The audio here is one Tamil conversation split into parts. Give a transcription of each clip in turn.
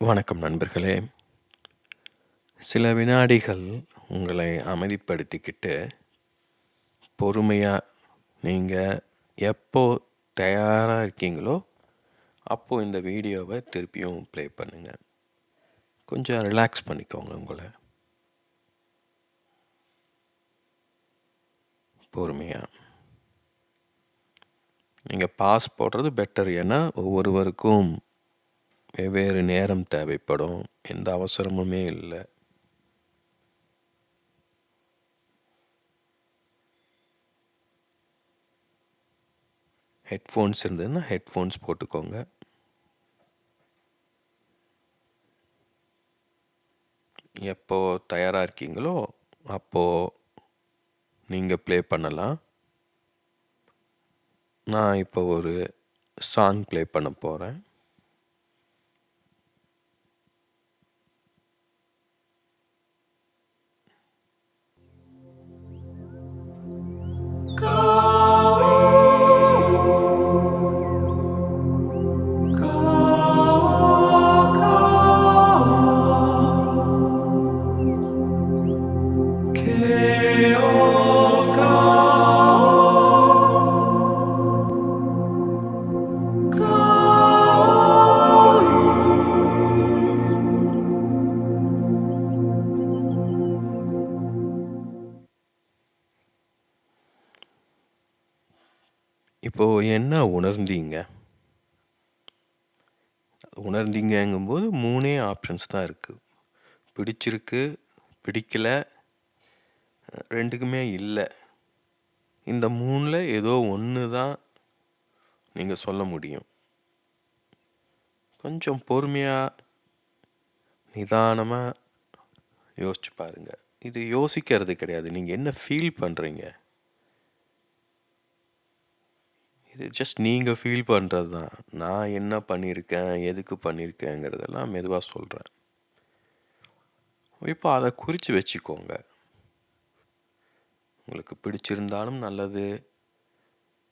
வணக்கம் நண்பர்களே. சில வினாடிகள் உங்களை அமைதிப்படுத்திக்கிட்டு, பொறுமையா நீங்க எப்போ தயாரா இருக்கீங்களோ, அப்போ இந்த வீடியோவ திருப்பியும் ப்ளே பண்ணுங்க. கொஞ்சம் ரிலாக்ஸ் பண்ணிக்கோங்க உங்கள. பொறுமையா. நீங்க பாஸ் போடுறது பெட்டர். ஏன்னா, ஒவ்வொருவருக்கும் வெவ்வேறு நேரம் தேவைப்படும். எந்த அவசரமுமே இல்ல. ஹெட்ஃபோன்ஸ் இருந்ததுன்னா ஹெட்ஃபோன்ஸ் போட்டுக்கோங்க. எப்போ தயாரா இருக்கீங்களோ, அப்போ நீங்க ப்ளே பண்ணலாம். நான் இப்போ ஒரு சாங் ப்ளே பண்ண போறேன். இப்போ என்ன உணர்ந்தீங்க? உணர்ந்தீங்கங்கும்போது 3 ஆப்ஷன்ஸ் தான் இருக்கு. பிடிச்சிருக்கு, பிடிக்கல, 2க்குமே இல்ல. இந்த 3ல ஏதோ ஒண்ணு தான் நீங்க சொல்ல முடியும். கொஞ்சம் பொறுமையா, நிதானமா யோசிச்சு பாருங்க. இது யோசிக்கிறது கிடையாது. நீங்க என்ன ஃபீல் பண்றீங்க? இது ஜஸ்ட் நீங்க ஃபீல் பண்றது தான். நான் என்ன பண்ணியிருக்கேன், எதுக்கு பண்ணியிருக்கேங்கிறதெல்லாம் மெதுவா சொல்றேன். இப்போ அத குறிச்சு வச்சுக்கோங்க. உங்களுக்கு பிடிச்சிருந்தாலும் நல்லது,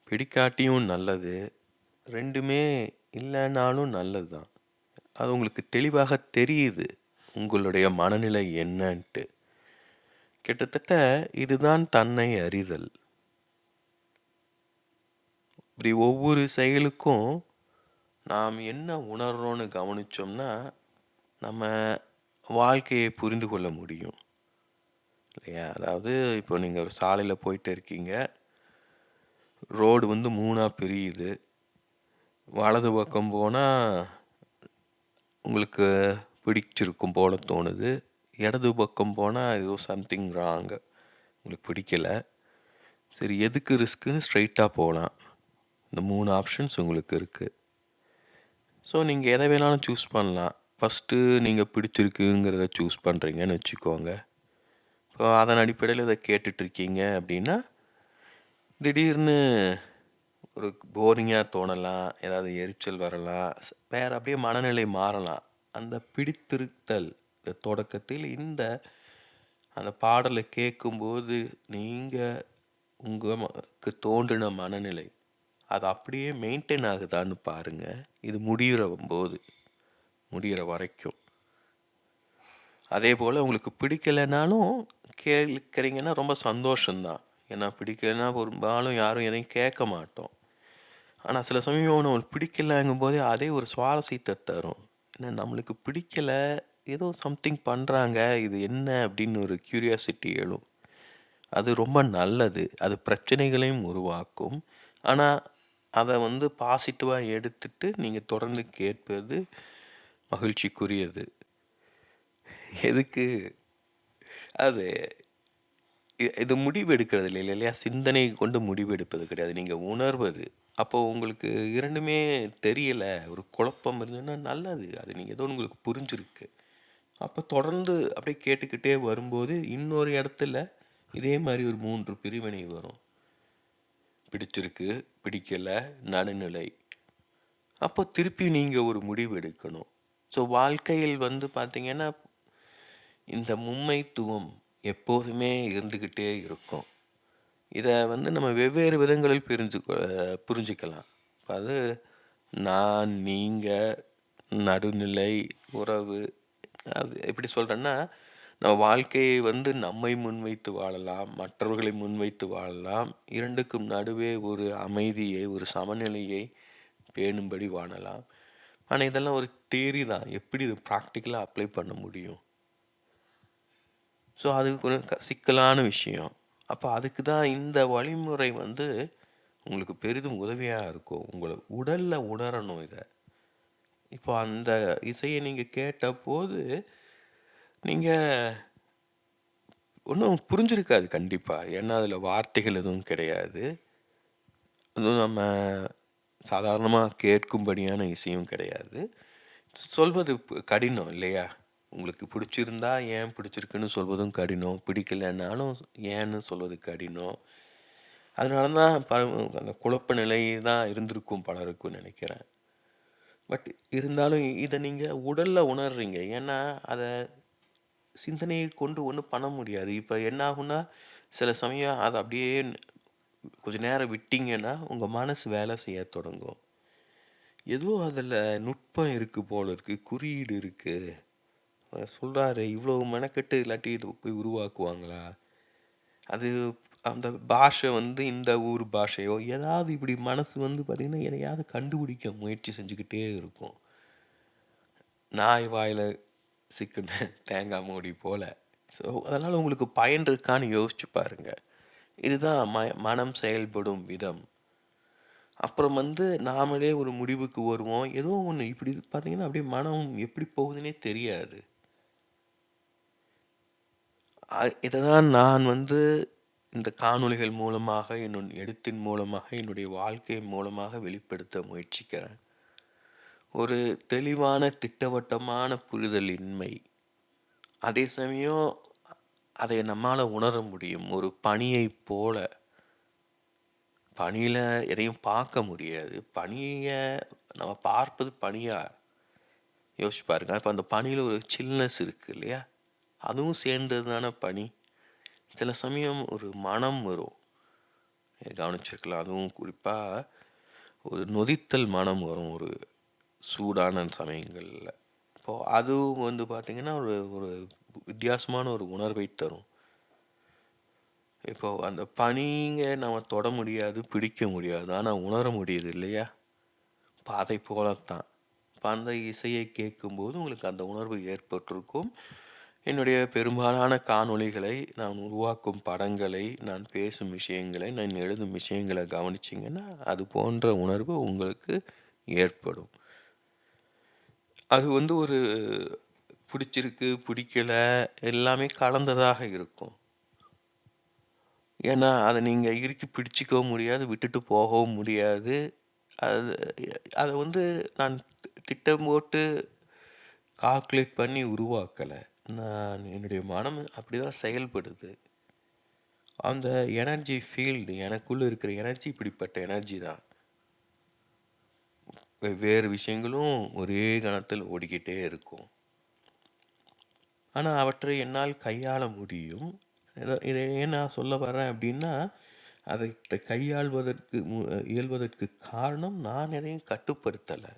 பிடிக்காட்டியும் நல்லது. 2மே இல்லன்னாலும் நல்லது தான். அது உங்களுக்கு தெளிவாக தெரியுது. உங்களுடைய மனநிலை என்னன்ட்டு. கிட்டத்தட்ட இதுதான் தன்னை அறிதல். இப்படி ஒவ்வொரு செயலுக்கும் நாம் என்ன உணர்றோம்னு கவனிச்சோம்னா, நம்ம வாழ்க்கையை புரிந்து கொள்ள முடியும். இல்லையா? அதாவது இப்போ நீங்க ஒரு சாலையில போயிட்டு இருக்கீங்க. ரோடு வந்து 3ஆ பிரியுது. வலது பக்கம் போனா உங்களுக்கு பிடிச்சிருக்கும் போல தோணுது. இடது பக்கம் போனா ஏதோ சம்திங் ராங். உங்களுக்கு பிடிக்கல. சரி, எதுக்கு ரிஸ்க்குன்னு ஸ்ட்ரெயிட்டா போலாம். இந்த 3 ஆப்ஷன்ஸ் உங்களுக்கு இருக்கு. ஸோ நீங்க எத வேணாலும் சூஸ் பண்ணலாம். ஃபர்ஸ்ட்டு நீங்க பிடிச்சிருக்குங்கிறத சூஸ் பண்றீங்கன்னு வச்சுக்கோங்க. இப்போ அதன் அடிப்படையில இத கேட்டுட்ருக்கீங்க அப்படின்னா, திடீர்னு ஒரு போரிங்கா தோணலாம். ஏதாவது எரிச்சல் வரலாம். வேற அப்படியே மனநிலை மாறலாம். அந்த பிடித்திருத்தல் தொடக்கத்தில் அந்த பாடலை கேட்கும்போது நீங்க உங்களுக்கு தோன்றின மனநிலை அது அப்படியே மெயின்டைன் ஆகுதான்னு பாருங்க. இது முடிகிற வரைக்கும். அதே போல் உங்களுக்கு பிடிக்கலைனாலும் கேட்குறீங்கன்னா ரொம்ப சந்தோஷம்தான். ஏன்னா பிடிக்கலைன்னா பெரும்பாலும் யாரும் எதையும் கேட்க மாட்டோம். ஆனால் சில சமயம் நம்மளுக்கு பிடிக்கலைங்கும் போதே அதே ஒரு சுவாரஸ்யத்தை தரும். ஏன்னா நம்மளுக்கு பிடிக்கல, ஏதோ சம்திங் பண்ணுறாங்க, இது என்ன அப்படின்னு ஒரு க்யூரியாசிட்டி எழும். அது ரொம்ப நல்லது. அது பிரச்சனைகளையும் உருவாக்கும். ஆனால் அதை வந்து பாசிட்டிவாக எடுத்துட்டு நீங்கள் தொடர்ந்து கேட்பது மகிழ்ச்சிக்குரியது. எதுக்கு அது இது முடிவு எடுக்கிறது இல்லை இல்லையா? சிந்தனை கொண்டு முடிவு எடுப்பது கிடையாது. நீங்கள் உணர்வது. அப்போ உங்களுக்கு 2மே தெரியல, ஒரு குழப்பம் இருந்ததுன்னா நல்லது. அது நீங்கள் ஏதோ உங்களுக்கு புரிஞ்சிருக்கு. அப்போ தொடர்ந்து அப்படியே கேட்டுக்கிட்டே வரும்போது இன்னொரு இடத்துல இதே மாதிரி ஒரு 3 பிரிவினை வரும். பிடிச்சிருக்கு, பிடிக்கல, நடுநிலை. அப்போ திருப்பி நீங்கள் ஒரு முடிவு எடுக்கணும். ஸோ வாழ்க்கையில் வந்து பார்த்தீங்கன்னா, இந்த மும்மைத்துவம் எப்போதுமே இருந்துக்கிட்டே இருக்கும். இதை வந்து நம்ம வெவ்வேறு விதங்களில் புரிஞ்சுக்கலாம். அது நான், நீங்கள், நடுநிலை, உறவு. அது எப்படி சொல்கிறேன்னா, நம்ம வாழ்க்கையை வந்து நம்மை முன்வைத்து வாழலாம், மற்றவர்களை முன்வைத்து வாழலாம். இரண்டுக்கும் நடுவே ஒரு அமைதியை, ஒரு சமநிலையை பேணும்படி வாழலாம். ஆனால் இதெல்லாம் ஒரு தியரி தான். எப்படி இது ப்ராக்டிக்கலாக அப்ளை பண்ண முடியும்? ஸோ அது ஒரு சிக்கலான விஷயம். அப்போ அதுக்கு தான் இந்த வழிமுறை வந்து உங்களுக்கு பெரிதும் உதவியாக இருக்கும். உங்களை உடலில் உணரணும் இதை. இப்போ அந்த இசையை நீங்கள் கேட்டபோது நீங்கள் ஒன்றும் புரிஞ்சிருக்காது கண்டிப்பாக. ஏன்னா அதில் வார்த்தைகள் எதுவும் கிடையாது. அதுவும் நம்ம சாதாரணமாக கேட்கும்படியான இசையும் கிடையாது. சொல்வது கடினம் இல்லையா? உங்களுக்கு பிடிச்சிருந்தா ஏன் பிடிச்சிருக்குன்னு சொல்வதும் கடினம், பிடிக்கலைன்னாலும் ஏன்னு சொல்வது கடினம். அதனால தான் அந்த குழப்ப நிலை தான் இருந்திருக்கும் பலருக்கும் நினைக்கிறேன். பட் இருந்தாலும் இதை நீங்கள் உடலில் உணர்றீங்க. ஏன்னா அதை சிந்தனையை கொண்டு ஒன்றும் பண்ண முடியாது. இப்போ என்ன ஆகும்னா, சில சமயம் அதை அப்படியே கொஞ்சம் நேரம் விட்டிங்கன்னா உங்கள் மனசு வேலை செய்ய தொடங்கும். ஏதோ அதில் நுட்பம் இருக்குது போல இருக்குது, குறியீடு இருக்குது. சொல்கிறாரு இவ்வளோ மெனக்கெட்டு இல்லாட்டி இது போய் உருவாக்குவாங்களா? அது அந்த பாஷை வந்து இந்த ஊர் பாஷையோ ஏதாவது இப்படி மனசு வந்து பார்த்திங்கன்னா எதையாவது கண்டுபிடிக்க முயற்சி செஞ்சுக்கிட்டே இருக்கும். நாய் வாயில் சிக்குன தேங்காய் மூடி போல். ஸோ அதனால் உங்களுக்கு பயன் இருக்கான்னு யோசிச்சு பாருங்கள். இதுதான் மனம் செயல்படும் விதம். அப்புறம் வந்து நாமளே ஒரு முடிவுக்கு வருவோம். ஏதோ ஒன்று இப்படி பார்த்தீங்கன்னா அப்படியே மனம் எப்படி போகுதுன்னே தெரியாது. இதை தான் நான் வந்து இந்த காணொளிகள் மூலமாக, எழுத்தின் மூலமாக, என்னுடைய வாழ்க்கை மூலமாக வெளிப்படுத்த முயற்சிக்கிறேன். ஒரு தெளிவான திட்டவட்டமான புரிதலின்மை. அதே சமயம் அதை நம்மால் உணர முடியும். ஒரு பனியைப் போல. பனியில் எதையும் பார்க்க முடியாது. பனியை நம்ம பார்ப்பது பனியாக யோசிச்சு பாருங்க. இப்போ அந்த பனியில் ஒரு சில்னஸ் இருக்குது இல்லையா? அதுவும் சேர்ந்தது தானே பனி. சில சமயம் ஒரு மனம் வரும், கவனிச்சிருக்கலாம். அதுவும் குறிப்பாக ஒரு நொதித்தல் மனம் வரும் ஒரு சூடான சமயங்களில். இப்போது அதுவும் வந்து பார்த்திங்கன்னா ஒரு ஒரு வித்தியாசமான ஒரு உணர்வை தரும். இப்போது அந்த பனிங்க நம்ம தொட முடியாது, பிடிக்க முடியாது, ஆனால் உணர முடியுது இல்லையா? இப்போ அதை போலத்தான். இப்போ அந்த இசையை கேட்கும்போது உங்களுக்கு அந்த உணர்வு ஏற்பட்டிருக்கும். என்னுடைய பெரும்பாலான காணொளிகளை, நான் உருவாக்கும் படங்களை, நான் பேசும் விஷயங்களை, நான் எழுதும் விஷயங்களை கவனிச்சிங்கன்னா அது போன்ற உணர்வு உங்களுக்கு ஏற்படும். அது வந்து ஒரு பிடிச்சிருக்கு, பிடிக்கல, எல்லாமே கலந்ததாக இருக்கும். ஏன்னா அதை நீங்கள் இறுக்கி பிடிச்சிக்கவும் முடியாது, விட்டுட்டு போகவும் முடியாது. அது அதை வந்து நான் திட்டம் போட்டு கால்குலேட் பண்ணி உருவாக்கலை. நான் என்னுடைய மனம் அப்படி தான் செயல்படுது. அந்த எனர்ஜி ஃபீல்டு, எனக்குள்ளே இருக்கிற எனர்ஜி இப்படிப்பட்ட எனர்ஜி தான். வெவ்வேறு விஷயங்களும் ஒரே கணத்தில் ஓடிக்கிட்டே இருக்கும். ஆனால் அவற்றை என்னால் கையாள முடியும். இதை ஏன் நான் சொல்ல வரேன் அப்படின்னா, அதை கையாள்வதற்கு இயல்வதற்கு காரணம் நான் எதையும் கட்டுப்படுத்தலை.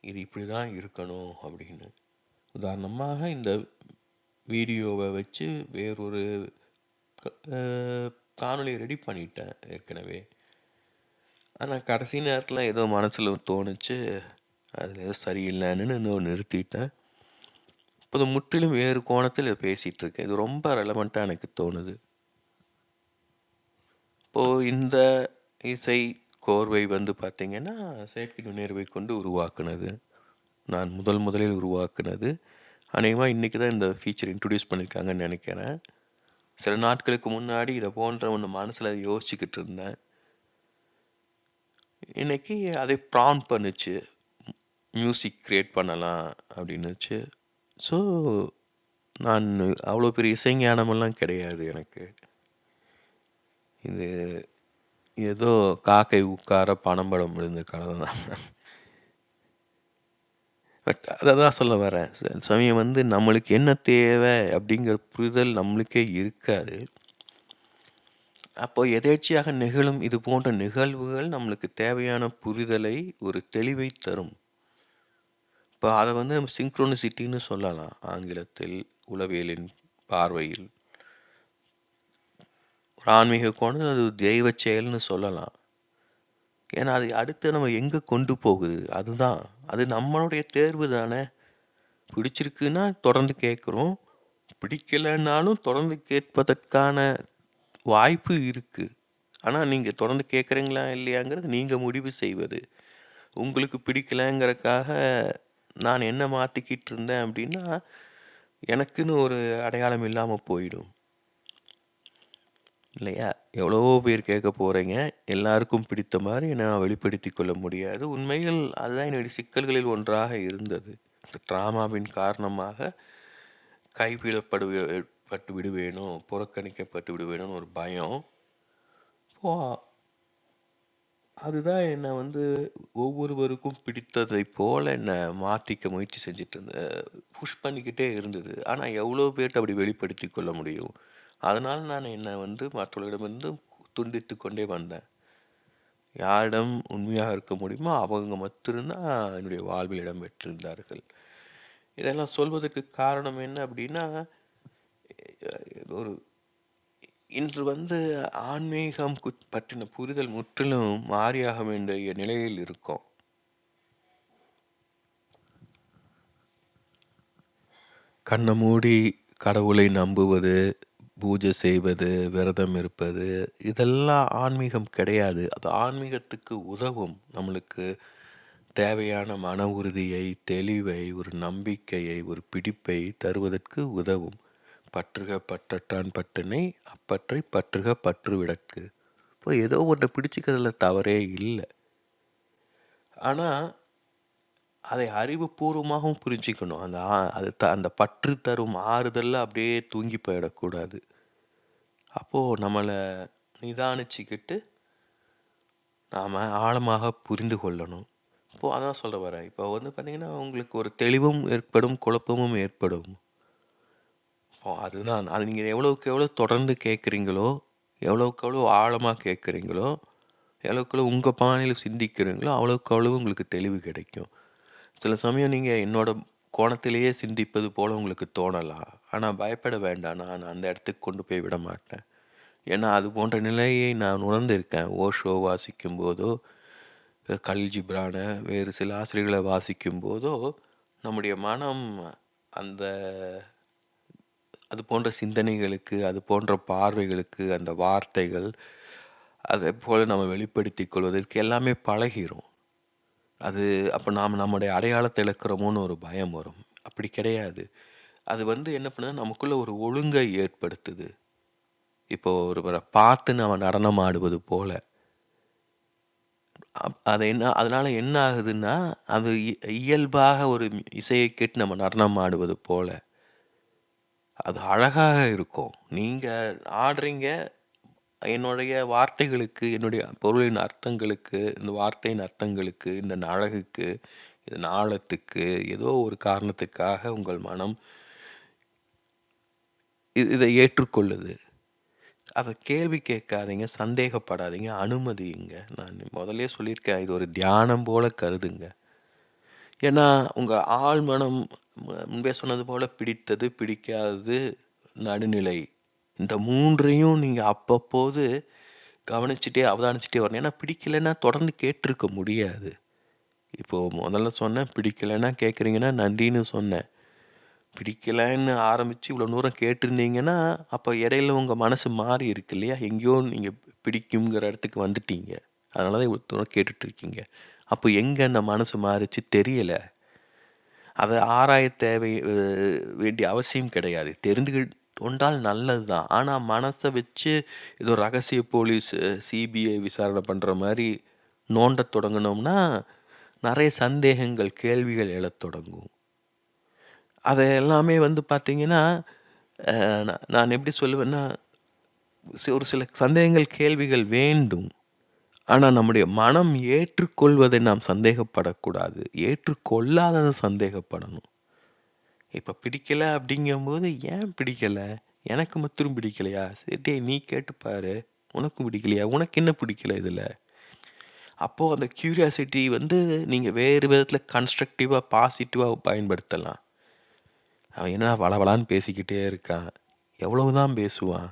இது இப்படி தான் இருக்கணும் அப்படின்னு. உதாரணமாக இந்த வீடியோவை வச்சு வேறொரு காணொளி ரெடி பண்ணிட்டேன் ஏற்கனவே. ஆனால் கடைசி நேரத்தில் ஏதோ மனசில் தோணுச்சு, அது ஏதோ சரியில்லைன்னு இன்னும் நிறுத்திட்டேன். இப்போ முற்றிலும் வேறு கோணத்தில் பேசிகிட்டு இருக்கேன். இது ரொம்ப ரெலவெண்ட்டாக எனக்கு தோணுது. இப்போது இந்த இசை கோர்வை வந்து பார்த்திங்கன்னா செயற்கை நுண்ணறிவை கொண்டு உருவாக்குனது. நான் முதலில் உருவாக்குனது. அநேகமாக இன்றைக்கி தான் இந்த ஃபீச்சர் இன்ட்ரடியூஸ் பண்ணியிருக்காங்கன்னு நினைக்கிறேன். சில நாட்களுக்கு முன்னாடி இதை போன்ற ஒன்று மனசில் யோசிச்சுக்கிட்டு இருந்தேன். இன்றைக்கி அதை ப்ராம்ப்ட் பண்ணுச்சு, மியூசிக் க்ரியேட் பண்ணலாம் அப்படின்னுச்சு. ஸோ நான் அவ்வளோ பெரிய இசைஞானமெல்லாம் கிடையாது எனக்கு. இது ஏதோ காக்கை உட்கார பணம்படம் விழுந்த கதை தான். பட் அதை தான் சொல்ல வரேன். சமயம் வந்து நம்மளுக்கு என்ன தேவை அப்படிங்கிற புரிதல் நம்மளுக்கே இருக்காது. அப்போ எதேர்ச்சியாக நிகழும் இது போன்ற நிகழ்வுகள் நம்மளுக்கு தேவையான புரிதலை, ஒரு தெளிவை தரும். இப்போ அத வந்து நம்ம சிங்க்ரோனிசிட்டின்னு சொல்லலாம் ஆங்கிலத்தில், உளவியலின் பார்வையில். ஒரு ஆன்மீக கோணம் அது தெய்வச் செயல்னு சொல்லலாம். ஏன்னா, அது அடுத்து நம்ம எங்க கொண்டு போகுது? அதுதான். அது நம்மளுடைய தேர்வு தானே! பிடிச்சிருக்குன்னா தொடர்ந்து கேட்குறோம். பிடிக்கலன்னாலும் தொடர்ந்து கேட்பதற்கான வாய்ப்பு இருக்கு. ஆனா, நீங்க தொடர்ந்து கேட்குறீங்களா? இல்லையாங்கிறது நீங்க முடிவு செய்வது. உங்களுக்கு பிடிக்கலங்கிறக்காக நான் என்ன மாத்திக்கிட்டு இருந்தேன் அப்டின்னா, எனக்குன்னு ஒரு அடையாளம் இல்லாம போயிடும். இல்லையா? எவ்வளவோ பேர் கேட்க போறீங்க. எல்லாருக்கும் பிடித்த மாரி நான் வெளிப்படுத்திக் கொள்ள முடியாது. உண்மையில் அதுதான் என்னுடைய சிக்கல்களில் ஒன்றாக இருந்தது. இந்த ட்ராமாவின் காரணமாக பட்டு விடுவேனோ, புறக்கணிக்கப்பட்டு விடுவேனோன்னு ஒரு பயம். இப்போ அதுதான் என்ன வந்து ஒவ்வொருவருக்கும் பிடித்ததைப் போல என்ன மாத்திக்க முயற்சி செஞ்சுட்டு புஷ் பண்ணிக்கிட்டே இருந்தது. ஆனா எவ்வளோ பேர்ட்ட அப்படி வெளிப்படுத்திக் கொள்ள முடியும்? அதனால நான் என்ன வந்து மற்றவர்களிடமிருந்து துண்டித்துக் கொண்டே வந்தேன். யாரிடம் உண்மையாக இருக்க முடியுமோ அவங்க மட்டும்தான் என்னுடைய வாழ்வில் இடம் பெற்றிருந்தார்கள். இதெல்லாம் சொல்வதற்கு காரணம் என்ன அப்படின்னா, ஒரு இன்று வந்து ஆன்மீகம் பற்றின புரிதல் முற்றிலும் மாறியாக வேண்டிய நிலையில் இருக்கோம். கண்ண மூடி கடவுளை நம்புவது, பூஜை செய்வது, விரதம் இருப்பது, இதெல்லாம் ஆன்மீகம் கிடையாது. அது ஆன்மீகத்துக்கு உதவும். நம்மளுக்கு தேவையான மன உறுதியை, தெளிவை, ஒரு நம்பிக்கையை, ஒரு பிடிப்பை தருவதற்கு உதவும். பற்றுக பற்றற்றான் பற்றினை, அப்பற்றை பற்றுக பற்று விடற்கு. இப்போ ஏதோ ஒன்றை பிடிச்சிக்கிறதுல தவறே இல்ல. ஆனா, அதை அறிவுபூர்வமாகவும் புரிஞ்சுக்கணும். அந்த பற்று தரும் ஆறுதல்ல அப்படியே தூங்கி போயிடக்கூடாது. அப்போ நம்மள நிதானிச்சுக்கிட்டு, நாம ஆழமாக புரிந்து கொள்ளணும். இப்போ அதான் சொல்ல வரேன். இப்போ வந்து பார்த்தீங்கன்னா, உங்களுக்கு ஒரு தெளிவும் ஏற்படும், குழப்பமும் ஏற்படும். இப்போ அதுதான். அது நீங்க எவ்வளவுக்கு எவ்வளோ தொடர்ந்து கேட்குறீங்களோ, எவ்வளவுக்கு எவ்வளோ ஆழமா கேட்குறீங்களோ, எவ்வளவுக்கு எவ்வளோ உங்க பாணியில சிந்திக்கிறீங்களோ, அவ்வளவுக்கு அவ்வளவு உங்களுக்கு தெளிவு கிடைக்கும். சில சமயம் நீங்க என்னோட கோணத்திலேயே சிந்திப்பது போல உங்களுக்கு தோணலாம். ஆனா பயப்பட வேண்டாம். நான் அந்த இடத்துக்கு கொண்டு போய் விட மாட்டேன். ஏன்னா, அது போன்ற நிலையை நான் உணர்ந்திருக்கேன். ஓஷோ வாசிக்கும்போதோ, கலீல் ஜிப்ரான வேறு சில ஆசிரியர்களை வாசிக்கும்போதோ, நம்முடைய மனம் அந்த அது போன்ற சிந்தனைகளுக்கு, அது போன்ற பார்வைகளுக்கு, அந்த வார்த்தைகள், அதேபோல நம்ம வெளிப்படுத்திக் கொள்வதற்கு எல்லாமே பழகிரும். அது அப்ப நம்முடைய அடையாளத்த இழக்கிறோமோன்னு ஒரு பயம் வரும். அப்படி கிடையாது. அது வந்து என்ன பண்ணுதுன்னா, நமக்குள்ள ஒரு ஒழுங்கை ஏற்படுத்துது. இப்போ ஒருவர பார்த்து நம்ம நடனம் ஆடுவது போல. அது என்ன அதனால என்ன ஆகுதுன்னா, அது இயல்பாக ஒரு இசையை கேட்டு நம்ம நடனம் ஆடுவது போல. அது அழகாக இருக்கும். நீங்க ஆடுறீங்க, என்னுடைய வார்த்தைகளுக்கு, என்னுடைய பொருளின் அர்த்தங்களுக்கு, இந்த வார்த்தையின் அர்த்தங்களுக்கு, இந்த அழகுக்கு, இதன் ஆழத்துக்கு, ஏதோ ஒரு காரணத்துக்காக உங்கள் மனம் இதை ஏற்றுக்கொள்ளுது. அத கேள்வி கேட்காதீங்க, சந்தேகப்படாதீங்க, அனுமதியுங்க. நான் முதல்லயே சொல்லியிருக்கேன், இது ஒரு தியானம் போல கருதுங்க. ஏன்னா, உங்க ஆழ்மனம் முன்பே சொன்னது போல பிடித்தது, பிடிக்காதது, நடுநிலை. இந்த 3யும் நீங்க அப்பப்போது கவனிச்சுட்டே, அவதானிச்சுட்டே வரணும். ஏன்னா பிடிக்கலன்னா தொடர்ந்து கேட்டுருக்க முடியாது. இப்போ முதல்ல சொன்னேன், பிடிக்கலன்னா கேட்குறீங்கன்னா நன்றின்னு சொன்னேன். பிடிக்கலன்னு ஆரம்பிச்சு இவ்வளோ தூரம் கேட்டிருந்தீங்கன்னா, அப்போ இடையில உங்க மனசு மாறி இருக்கு இல்லையா? எங்கேயோ நீங்க பிடிக்குங்கிற இடத்துக்கு வந்துட்டீங்க. அதனால தான் இவ்வளோ தூரம் கேட்டுட்ருக்கீங்க. அப்போ எங்க அந்த மனசு மாறுச்சு தெரியல. அத ஆராய வேண்டிய அவசியம் கிடையாது. கொண்டால் நல்லது தான். ஆனா மனச வச்சு ஏதோ ரகசிய போலீஸ், சிபிஐ விசாரணை பண்ற மாரி நோண்டத் தொடங்குனோம்னா, நெறைய சந்தேகங்கள், கேள்விகள் எழத் தொடங்கும். அத எல்லாமே வந்து பார்த்தீங்கன்னா, அ நான் எப்படி சொல்லுவேன்னா, ஒரு சில சந்தேகங்கள், கேள்விகள் வேண்டும். ஆனா நம்முடைய மனம் ஏற்றுக்கொள்வதை நாம் சந்தேகப்படக்கூடாது. ஏற்றுக்கொள்ளாதத சந்தேகப்படணும். இப்ப பிடிக்கல அப்படிங்கும்போது, "ஏன் பிடிக்கல? எனக்கு மட்டும் பிடிக்கலையா? சரி டேய் நீ கேட்டு பாரு. உனக்கும் பிடிக்கலையா? உனக்கு என்ன பிடிக்கல இதுல?" அப்போது அந்த க்யூரியாசிட்டி வந்து நீங்கள் வேறு விதத்தில் கன்ஸ்ட்ரக்டிவாக பாசிட்டிவாக பயன்படுத்தலாம். அவன் என்ன வளவளான்னு பேசிக்கிட்டே இருக்கான், எவ்வளவுதான் பேசுவான்,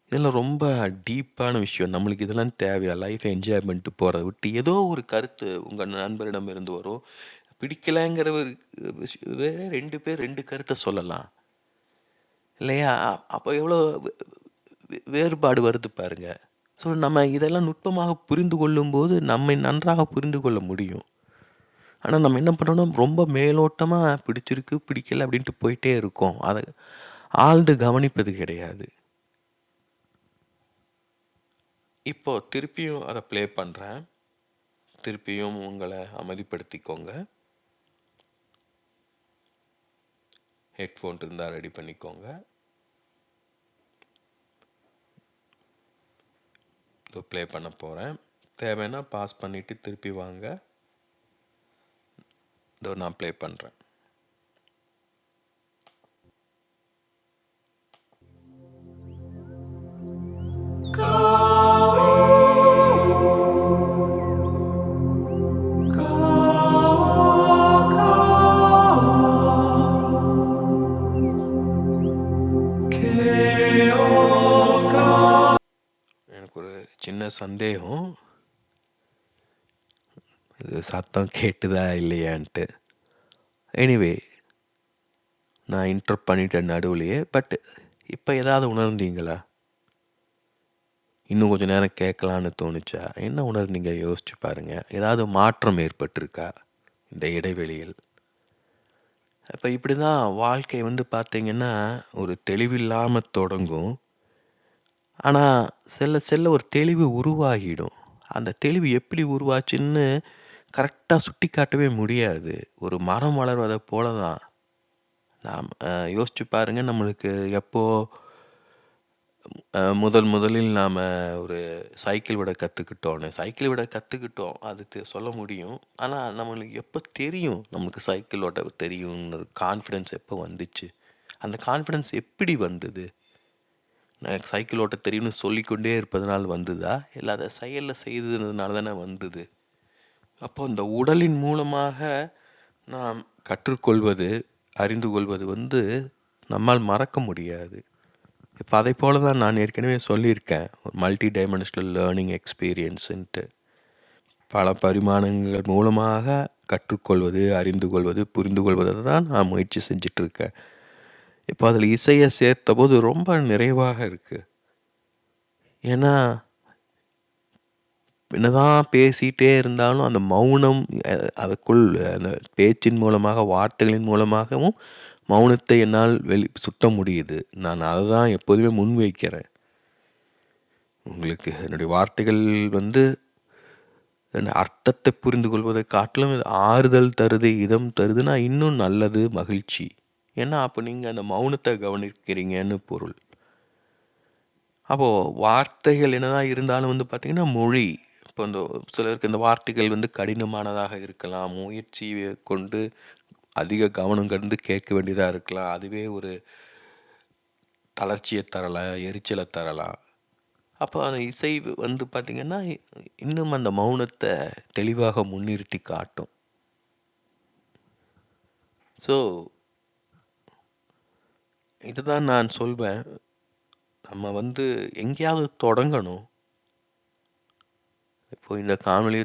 இதெல்லாம் ரொம்ப டீப்பான விஷயம். நம்மளுக்கு இதெல்லாம் தேவையா? லைஃப்பை என்ஜாய் பண்ணிட்டு போகிறத விட்டு ஏதோ ஒரு கருத்து உங்கள் நண்பரிடம் இருந்து வரும். பிடிக்கலைங்கிற ஒரு விஷயம் 2 பேர் 2 கருத்தை சொல்லலாம் இல்லையா? அப்போ எவ்வளோ வேறுபாடு வருது பாருங்க. ஸோ நம்ம இதெல்லாம் நுட்பமாக புரிந்து கொள்ளும்போது நம்மை நன்றாக புரிந்து கொள்ள முடியும். ஆனால் நம்ம என்ன பண்ணணும், ரொம்ப மேலோட்டமாக பிடிச்சிருக்கு பிடிக்கல அப்படின்ட்டு போயிட்டே இருக்கோம். அதை ஆழ்ந்து கவனிப்பது கிடையாது. இப்போ திருப்பியும் அதை ப்ளே பண்ணுறேன். திருப்பியும் உங்களை அமைதிப்படுத்திக்கோங்க. ஹெட்ஃபோன் இருந்தால் ரெடி பண்ணிக்கோங்க. இதோ ப்ளே பண்ண போகிறேன். தேவைன்னா பாஸ் பண்ணிவிட்டு திருப்பி வாங்க. இதோ நான் ப்ளே பண்ணுறேன். எனக்கு ஒரு சின்ன சந்தேகம், இது சத்தம் கேட்டுதா இல்லையான்ட்டு. எனிவே, நான் இன்டர்ப்ட் பண்ணிட்டேன் நடுவுலையே. பட் இப்போ ஏதாவது உணர்ந்தீங்களா? இன்னும் கொஞ்சம் நேரம் கேட்கலான்னு தோணுச்சா? என்ன உணர்ந்தீங்க? யோசிச்சு பாருங்கள். ஏதாவது மாற்றம் ஏற்பட்டிருக்கா இந்த இடைவெளியில்? இப்போ இப்படி தான் வாழ்க்கை வந்து பார்த்திங்கன்னா ஒரு தெளிவில்லாமல் தொடங்கும். ஆனால் செல்ல செல்ல ஒரு தெளிவு உருவாகிடும். அந்த தெளிவு எப்படி உருவாச்சுன்னு கரெக்டாக சுட்டி காட்டவே முடியாது. ஒரு மரம் வளர்வதை போல தான். நாம் யோசிச்சு பாருங்கள், நம்மளுக்கு எப்போது முதலில் நாம் ஒரு சைக்கிள் விட கற்றுக்கிட்டோம் அது சொல்ல முடியும். ஆனால் நம்மளுக்கு எப்போ தெரியும் நம்மளுக்கு சைக்கிள் ஓட்ட தெரியும்னு கான்ஃபிடென்ஸ் எப்போ வந்துச்சு? அந்த கான்ஃபிடென்ஸ் எப்படி வந்தது? நான் சைக்கிள் ஓட்ட தெரியும்னு சொல்லிக்கொண்டே இருப்பதனால் வந்ததா? இல்லை அதை செயலில் செய்ததுனால தானே வந்தது? அப்போ இந்த உடலின் மூலமாக நாம் கற்றுக்கொள்வது, அறிந்து கொள்வது வந்து நம்மால் மறக்க முடியாது. இப்போ அதை போல தான் நான் ஏற்கனவே சொல்லியிருக்கேன், ஒரு மல்டி டைமென்ஷனல் லேர்னிங் எக்ஸ்பீரியன்ஸுன்ட்டு. பல பரிமாணங்கள் மூலமாக கற்றுக்கொள்வது, அறிந்து கொள்வது, புரிந்து கொள்வதை தான் நான் முயற்சி செஞ்சிட்ருக்கேன். இப்போ அதில் இசையை சேர்த்த போது ரொம்ப நிறைவாக இருக்குது. ஏன்னா என்னதான் பேசிகிட்டே இருந்தாலும் அந்த மௌனம், அதுக்குள் அந்த பேச்சின் மூலமாக, வார்த்தைகளின் மூலமாகவும் மௌனத்தை என்னால் சுட்ட முடியுது. நான் அதை தான் எப்போதுமே முன்வைக்கிறேன். உங்களுக்கு என்னுடைய வார்த்தைகள் வந்து அர்த்தத்தை புரிந்து கொள்வதை காட்டிலும் ஆறுதல் தருது, இதம் தருதுன்னா இன்னும் நல்லது, மகிழ்ச்சி. ஏன்னா அப்போ நீங்கள் அந்த மௌனத்தை கவனிக்கிறீங்கன்னு பொருள். அப்போது வார்த்தைகள் என்னதான் இருந்தாலும் வந்து பார்த்திங்கன்னா மொழி, இப்போ இந்த சிலருக்கு இந்த வார்த்தைகள் வந்து கடினமானதாக இருக்கலாம், முயற்சியை கொண்டு அதிக கவனம் கண்டு கேட்க வேண்டியதாக இருக்கலாம், அதுவே ஒரு தளர்ச்சியை தரலாம், எரிச்சலை தரலாம். அப்போ அந்த இசை வந்து பார்த்திங்கன்னா இன்னும் அந்த மௌனத்தை தெளிவாக முன்னிறுத்தி காட்டும். ஸோ இதுதான் நான் சொல்வேன், நம்ம வந்து எங்கேயாவது தொடங்கணும். இப்போ இந்த காணொலி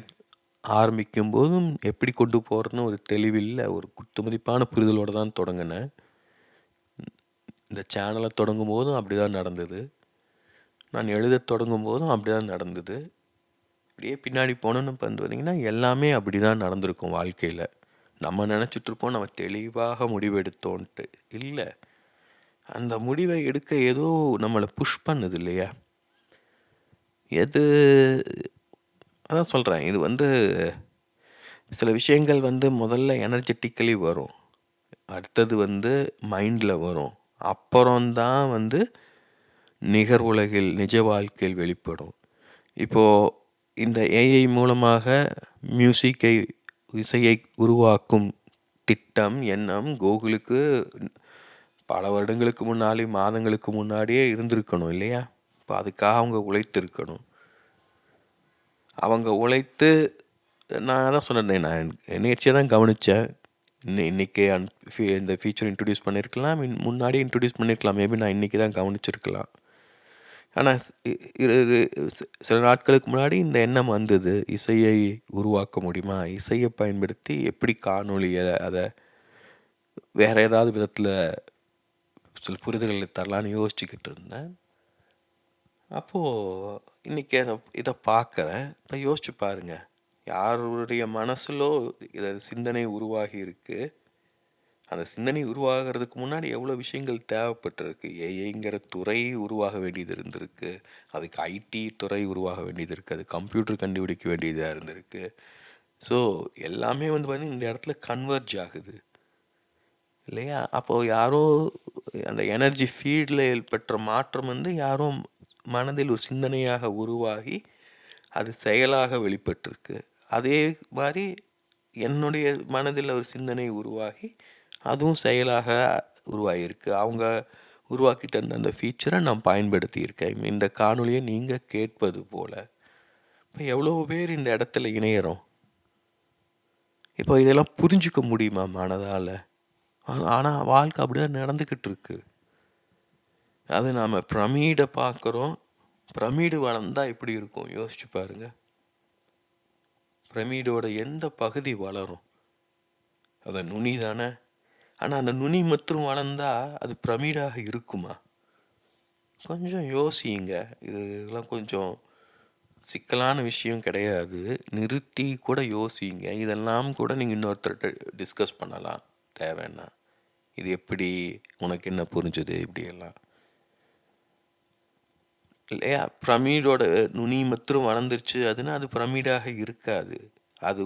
ஆரம்பிக்கும் போதும் எப்படி கொண்டு போகிறதுன்னு ஒரு தெளிவில்லை, ஒரு குத்துமதிப்பான புரிதலோடு தான் தொடங்கினேன். இந்த சேனலை தொடங்கும் போதும் அப்படி தான் நடந்தது. நான் எழுத தொடங்கும் போதும் அப்படி தான் நடந்தது. அப்படியே பின்னாடி போனோன்னு பார்த்திங்கன்னா எல்லாமே அப்படி தான் நடந்திருக்கும் வாழ்க்கையில். நம்ம நினச்சிட்ருப்போம் நம்ம தெளிவாக முடிவெடுத்தோன்ட்டு. இல்லை, அந்த முடிவை எடுக்க ஏதோ நம்மளை புஷ் பண்ணுது இல்லையா? எது அதான் சொல்கிறேன், இது வந்து சில விஷயங்கள் வந்து முதல்ல எனர்ஜெட்டிக்கலி வரும், அடுத்தது வந்து மைண்டில் வரும், அப்புறம்தான் வந்து நிகர் உலகில் நிஜ வாழ்க்கையில் வெளிப்படும். இப்போது இந்த ஏஐ மூலமாக மியூசிக்கை, இசையை உருவாக்கும் திட்டம், எண்ணம் கூகுளுக்கு பல வருடங்களுக்கு முன்னாடி, மாதங்களுக்கு முன்னாடியே இருந்திருக்கணும் இல்லையா? இப்போ அதுக்காக அவங்க உழைத்திருக்கணும். அவங்க உழைத்து நான் அதான் சொன்னேனே, நான் நேர்ச்சியா தான் கவனிச்சேன். இன்னைக்கு இந்த ஃபீச்சர் இன்ட்ரோடியூஸ் பண்ணியிருக்கலாம். முன்னாடியே இன்ட்ரோடியூஸ் பண்ணியிருக்கலாம். மேபி நான் இன்னைக்கு தான் கவனிச்சிருக்கலாம். ஆனா சில நாட்களுக்கு முன்னாடி இந்த எண்ணம் வந்தது. இசையை உருவாக்க முடியுமா? இசைய பயன்படுத்தி எப்படி காணொளிய அத வேற ஏதாவது விதத்துல சில புரிதல்களை தரலான்னு யோசிச்சுக்கிட்டு இருந்தேன். அப்போ இன்னைக்கு இத பார்க்குறேன். இப்ப யோசிச்சு பாருங்க. யாருடைய மனசுலோ இத சிந்தனை உருவாகி இருக்கு. அந்த சிந்தனை உருவாகிறதுக்கு முன்னாடி எவ்வளோ விஷயங்கள் தேவைப்பட்டிருக்கு. ஏஐங்கிற துறை உருவாக வேண்டியது இருந்திருக்கு. அதுக்கு ஐடி துறை உருவாக வேண்டியது இருக்குது. அது கம்ப்யூட்டர் கண்டுபிடிக்க வேண்டியதாக இருந்திருக்கு. ஸோ எல்லாமே வந்து பார்த்தீங்கன்னா இந்த இடத்துல கன்வர்ஜ் ஆகுது இல்லையா? அப்போது யாரோ அந்த எனர்ஜி ஃபீல்டில் ஏற்பட்ட மாற்றம் வந்து யாரோ மனதில் ஒரு சிந்தனையாக உருவாகி அது செயலாக வெளிப்பட்டிருக்கு. அதே மாதிரி என்னுடைய மனதில் ஒரு சிந்தனை உருவாகி அதுவும் செயலாக உருவாகியிருக்கு. அவங்க உருவாக்கி தந்த அந்த ஃபீச்சரை நான் பயன்படுத்தியிருக்கேன். இந்த காணொலியை நீங்கள் கேட்பது போல் இப்போ எவ்வளோ பேர் இந்த இடத்துல இணையிறோம். இப்போ இதெல்லாம் புரிஞ்சுக்க முடியுமா மனதால்? ஆனால் வாழ்க்கை அப்படிதான் நடந்துக்கிட்டு இருக்கு. அது நாம் பிரமிடை பார்க்குறோம். பிரமிடு வளர்ந்தா எப்படி இருக்கும் யோசிச்சு பாருங்க. பிரமிடோட எந்த பகுதி வளரும்? அது நுனி தானே. ஆனால் அந்த நுனி மற்றும் வளர்ந்தா அது பிரமிடாக இருக்குமா? கொஞ்சம் யோசிங்க. இதெல்லாம் கொஞ்சம் சிக்கலான விஷயம் கிடையாது. நிறுத்தி கூட யோசிங்க. இதெல்லாம் கூட நீங்கள் இன்னொருத்தர்கிட்ட டிஸ்கஸ் பண்ணலாம் தேவைன்னா. இது எப்படி, உனக்கு என்ன புரிஞ்சுது, இப்படியெல்லாம் இல்லையா? பிரமிடோட நுனி மற்றும் வளர்ந்துருச்சு அதுன்னா அது பிரமிடாக இருக்காது. அது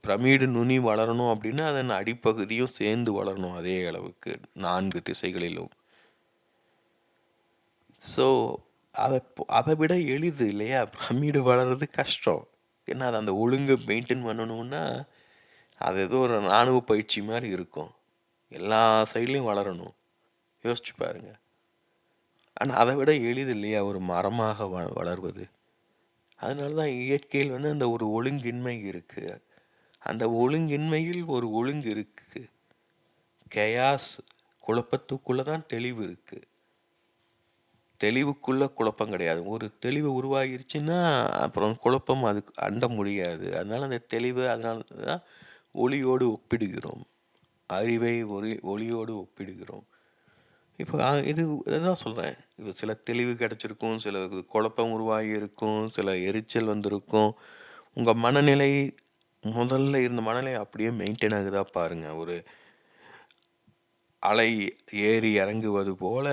பிரமிடு நுனி வளரணும் அப்படின்னா அதன் அடிப்பகுதியும் சேர்ந்து வளரணும் அதே அளவுக்கு 4 திசைகளிலும். ஸோ அதை விட எளிது இல்லையா? பிரமிடு வளர்றது கஷ்டம். ஏன்னா அது அந்த ஒழுங்கை மெயின்டைன் பண்ணணும்னா அது ஏதோ ஒரு இராணுவ பயிற்சி மாதிரி இருக்கும். எல்லா சைட்லேயும் வளரணும். யோசிச்சு பாருங்க. ஆனால் அதை விட எளிது இல்லையா ஒரு மரமாக வளர்வது? அதனால தான் இயற்கையில் வந்து அந்த ஒரு ஒழுங்கின்மை இருக்குது. அந்த ஒழுங்கின்மையில் ஒரு ஒழுங்கு இருக்குது. கெயாஸ், குழப்பத்துக்குள்ளே தான் தெளிவு இருக்குது. தெளிவுக்குள்ளே குழப்பம் கிடையாது. ஒரு தெளிவு உருவாகிருச்சுன்னா அப்புறம் குழப்பம் அதுக்கு அண்ட முடியாது. அதனால் அந்த தெளிவு, அதனால தான் ஒளியோடு ஒப்பிடுகிறோம். அறிவை ஒளியோடு ஒப்பிடுகிறோம். இப்போ இது தான் சொல்கிறேன். இப்போ சில தெளிவு கிடச்சிருக்கும், சில குழப்பம் உருவாகி இருக்கும், சில எரிச்சல் வந்திருக்கும். உங்கள் மனநிலை முதல்ல இருந்த மனநிலை அப்படியே மெயின்டைன் ஆகுதா பாருங்கள். ஒரு அலை ஏறி இறங்குவது போல்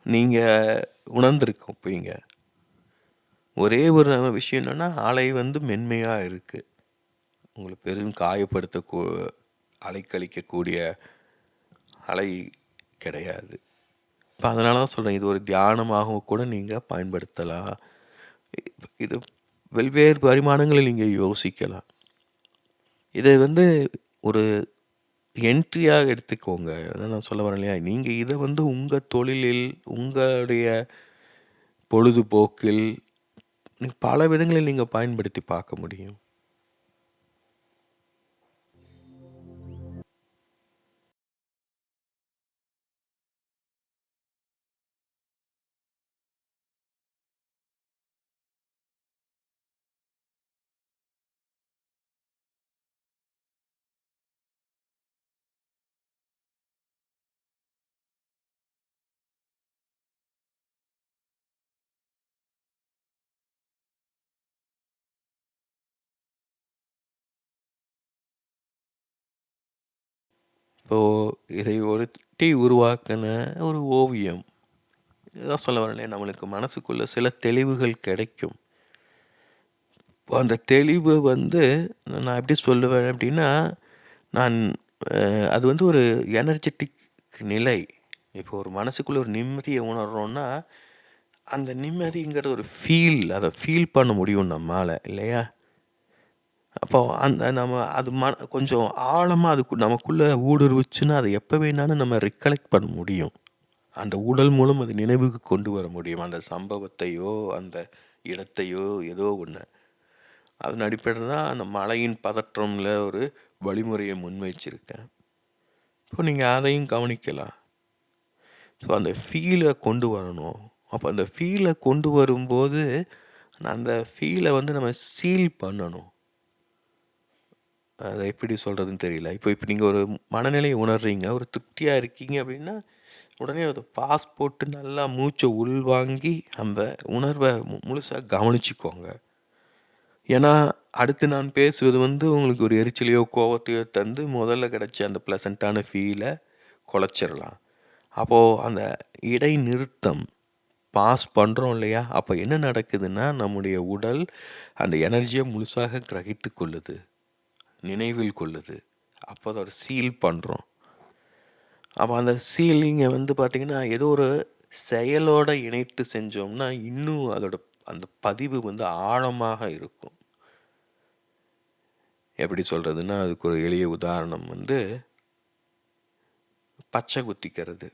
நீங்கள் உணர்ந்திருப்பீங்க. ஒரே ஒரு விஷயம் என்னென்னா அலை வந்து மென்மையாக இருக்குது. உங்களை பெரும் அலைக்கழிக்கக்கூடிய அலை கிடையாது. இப்போ அதனால தான் சொல்கிறேன், இது ஒரு தியானமாகவும் கூட நீங்கள் பயன்படுத்தலாம். இது வெவ்வேறு பரிமாணங்களில் நீங்கள் யோசிக்கலாம். இதை வந்து ஒரு என்ட்ரியாக எடுத்துக்கோங்க. அதான் நான் சொல்ல வரேன் இல்லையா? நீங்கள் இதை வந்து உங்கள் தொழிலில், உங்களுடைய பொழுதுபோக்கில் பல விதங்களில் நீங்கள் பயன்படுத்தி பார்க்க முடியும். இப்போது இதை ஒரு டீ உருவாக்கின ஒரு ஓவியம். இதான் சொல்ல வரேன், நம்மளுக்கு மனசுக்குள்ளே சில தெளிவுகள் கிடைக்கும். இப்போ அந்த தெளிவு வந்து நான் எப்படி சொல்லுவேன் அப்படின்னா, நான் அது வந்து ஒரு எனர்ஜெட்டிக் நிலை. இப்போ ஒரு மனசுக்குள்ளே ஒரு நிம்மதியை உணர்றோன்னா அந்த நிம்மதிங்கிற ஒரு அதை ஃபீல் பண்ண முடியும் நம்மால் இல்லையா? அப்போ அந்த நம்ம அது கொஞ்சம் ஆழமாக அதுக்கு நமக்குள்ளே ஊடுருவிச்சுன்னா அதை எப்போ வேணாலும் நம்ம ரிகலெக்ட் பண்ண முடியும். அந்த உடல் மூலம் அது நினைவுக்கு கொண்டு வர முடியும். அந்த சம்பவத்தையோ அந்த இடத்தையோ ஏதோ ஒன்று. அதன் அடிப்படையில் தான் அந்த மழையின் பதற்றம்ல ஒரு வழிமுறையை முன்வைச்சிருக்கேன். இப்போ நீங்கள் அதையும் கவனிக்கலாம். ஸோ அந்த ஃபீலை கொண்டு வரணும். அப்போ அந்த ஃபீலை கொண்டு வரும்போது அந்த ஃபீலை வந்து நம்ம சீல் பண்ணணும். அதை எப்படி சொல்கிறதுன்னு தெரியல. இப்போ நீங்கள் ஒரு மனநிலையை உணர்றீங்க, ஒரு திருப்தியாக இருக்கீங்க அப்படின்னா உடனே அதை பாஸ் போட்டு நல்லா மூச்சை உள்வாங்கி அந்த உணர்வை முழுசாக கவனிச்சுக்கோங்க. ஏன்னா அடுத்து நான் பேசுவது வந்து உங்களுக்கு ஒரு எரிச்சலையோ கோவத்தையோ தந்து முதல்ல கிடைச்ச அந்த ப்ளசண்ட்டான ஃபீலை குலைச்சிடலாம். அப்போது அந்த இடைநிறுத்தம் பாஸ் பண்ணுறோம் இல்லையா, அப்போ என்ன நடக்குதுன்னா நம்முடைய உடல் அந்த எனர்ஜியை முழுசாக கிரகித்து கொள்ளுது, நினைவில் கொள்ளுது. அப்போ அதை ஒரு சீல் பண்ணுறோம். அப்போ அந்த சீலிங்கை வந்து பார்த்திங்கன்னா ஏதோ ஒரு செயலோடு இணைத்து செஞ்சோம்னா இன்னும் அதோட அந்த பதிவு வந்து ஆழமாக இருக்கும். எப்படி சொல்கிறதுன்னா அதுக்கு ஒரு எளிய உதாரணம் வந்து பச்சை குத்திக்கிறது.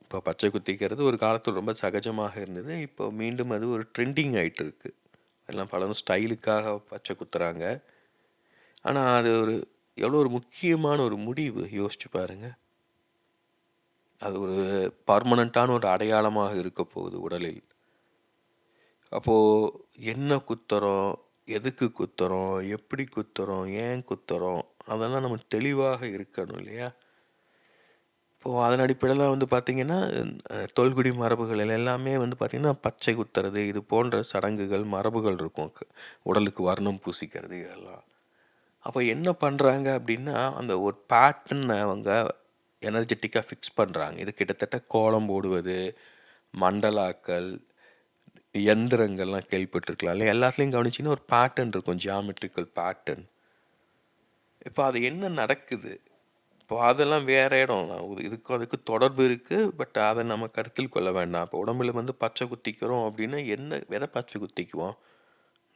இப்போ பச்சை குத்திக்கிறது ஒரு காலத்தில் ரொம்ப சகஜமாக இருந்தது. இப்போ மீண்டும் அது ஒரு ட்ரெண்டிங் ஆகிட்டு இருக்குது. எல்லாம் பலரும் ஸ்டைலுக்காக பச்சை குத்துறாங்க. ஆனால் அது ஒரு எவ்வளோ ஒரு முக்கியமான ஒரு முடிவு யோசிச்சு பாருங்கள். அது ஒரு பர்மனண்ட்டான ஒரு அடையாளமாக இருக்க போகுது உடலில். அப்போது என்ன குத்துறோம், எதுக்கு குத்துறோம், எப்படி குத்துறோம், ஏன் குத்துறோம், அதெல்லாம் நம்ம தெளிவாக இருக்கணும் இல்லையா. இப்போது அதன் அடிப்படையில் வந்து பார்த்திங்கன்னா தொல்குடி மரபுகள் எல்லாமே வந்து பார்த்திங்கன்னா பச்சை குத்துறது இது போன்ற சடங்குகள் மரபுகள் இருக்கும். உடலுக்கு வர்ணம் பூசிக்கிறது இதெல்லாம். அப்போ என்ன பண்ணுறாங்க அப்படின்னா அந்த ஒரு பேட்டர்னை அவங்க எனர்ஜெட்டிக்காக ஃபிக்ஸ் பண்ணுறாங்க. இது கிட்டத்தட்ட கோலம் போடுவது, மண்டலாக்கள், எந்திரங்கள்லாம் கேள்விப்பட்டிருக்கலாம் இல்லை, எல்லாத்துலேயும் கவனிச்சிங்கன்னா ஒரு பேட்டர்ன் இருக்கும், ஜியாமெட்ரிக்கல் பேட்டர்ன். இப்போ அது என்ன நடக்குது, இப்போ அதெல்லாம் வேறு இடம் தான், இதுக்கும் அதுக்கு தொடர்பு இருக்குது. பட் அதை நம்ம கருத்தில் கொள்ள வேண்டாம். இப்போ உடம்புல வந்து பச்சை குத்திக்கிறோம் அப்படின்னா என்ன எதை பச்சை குத்திக்குவோம்,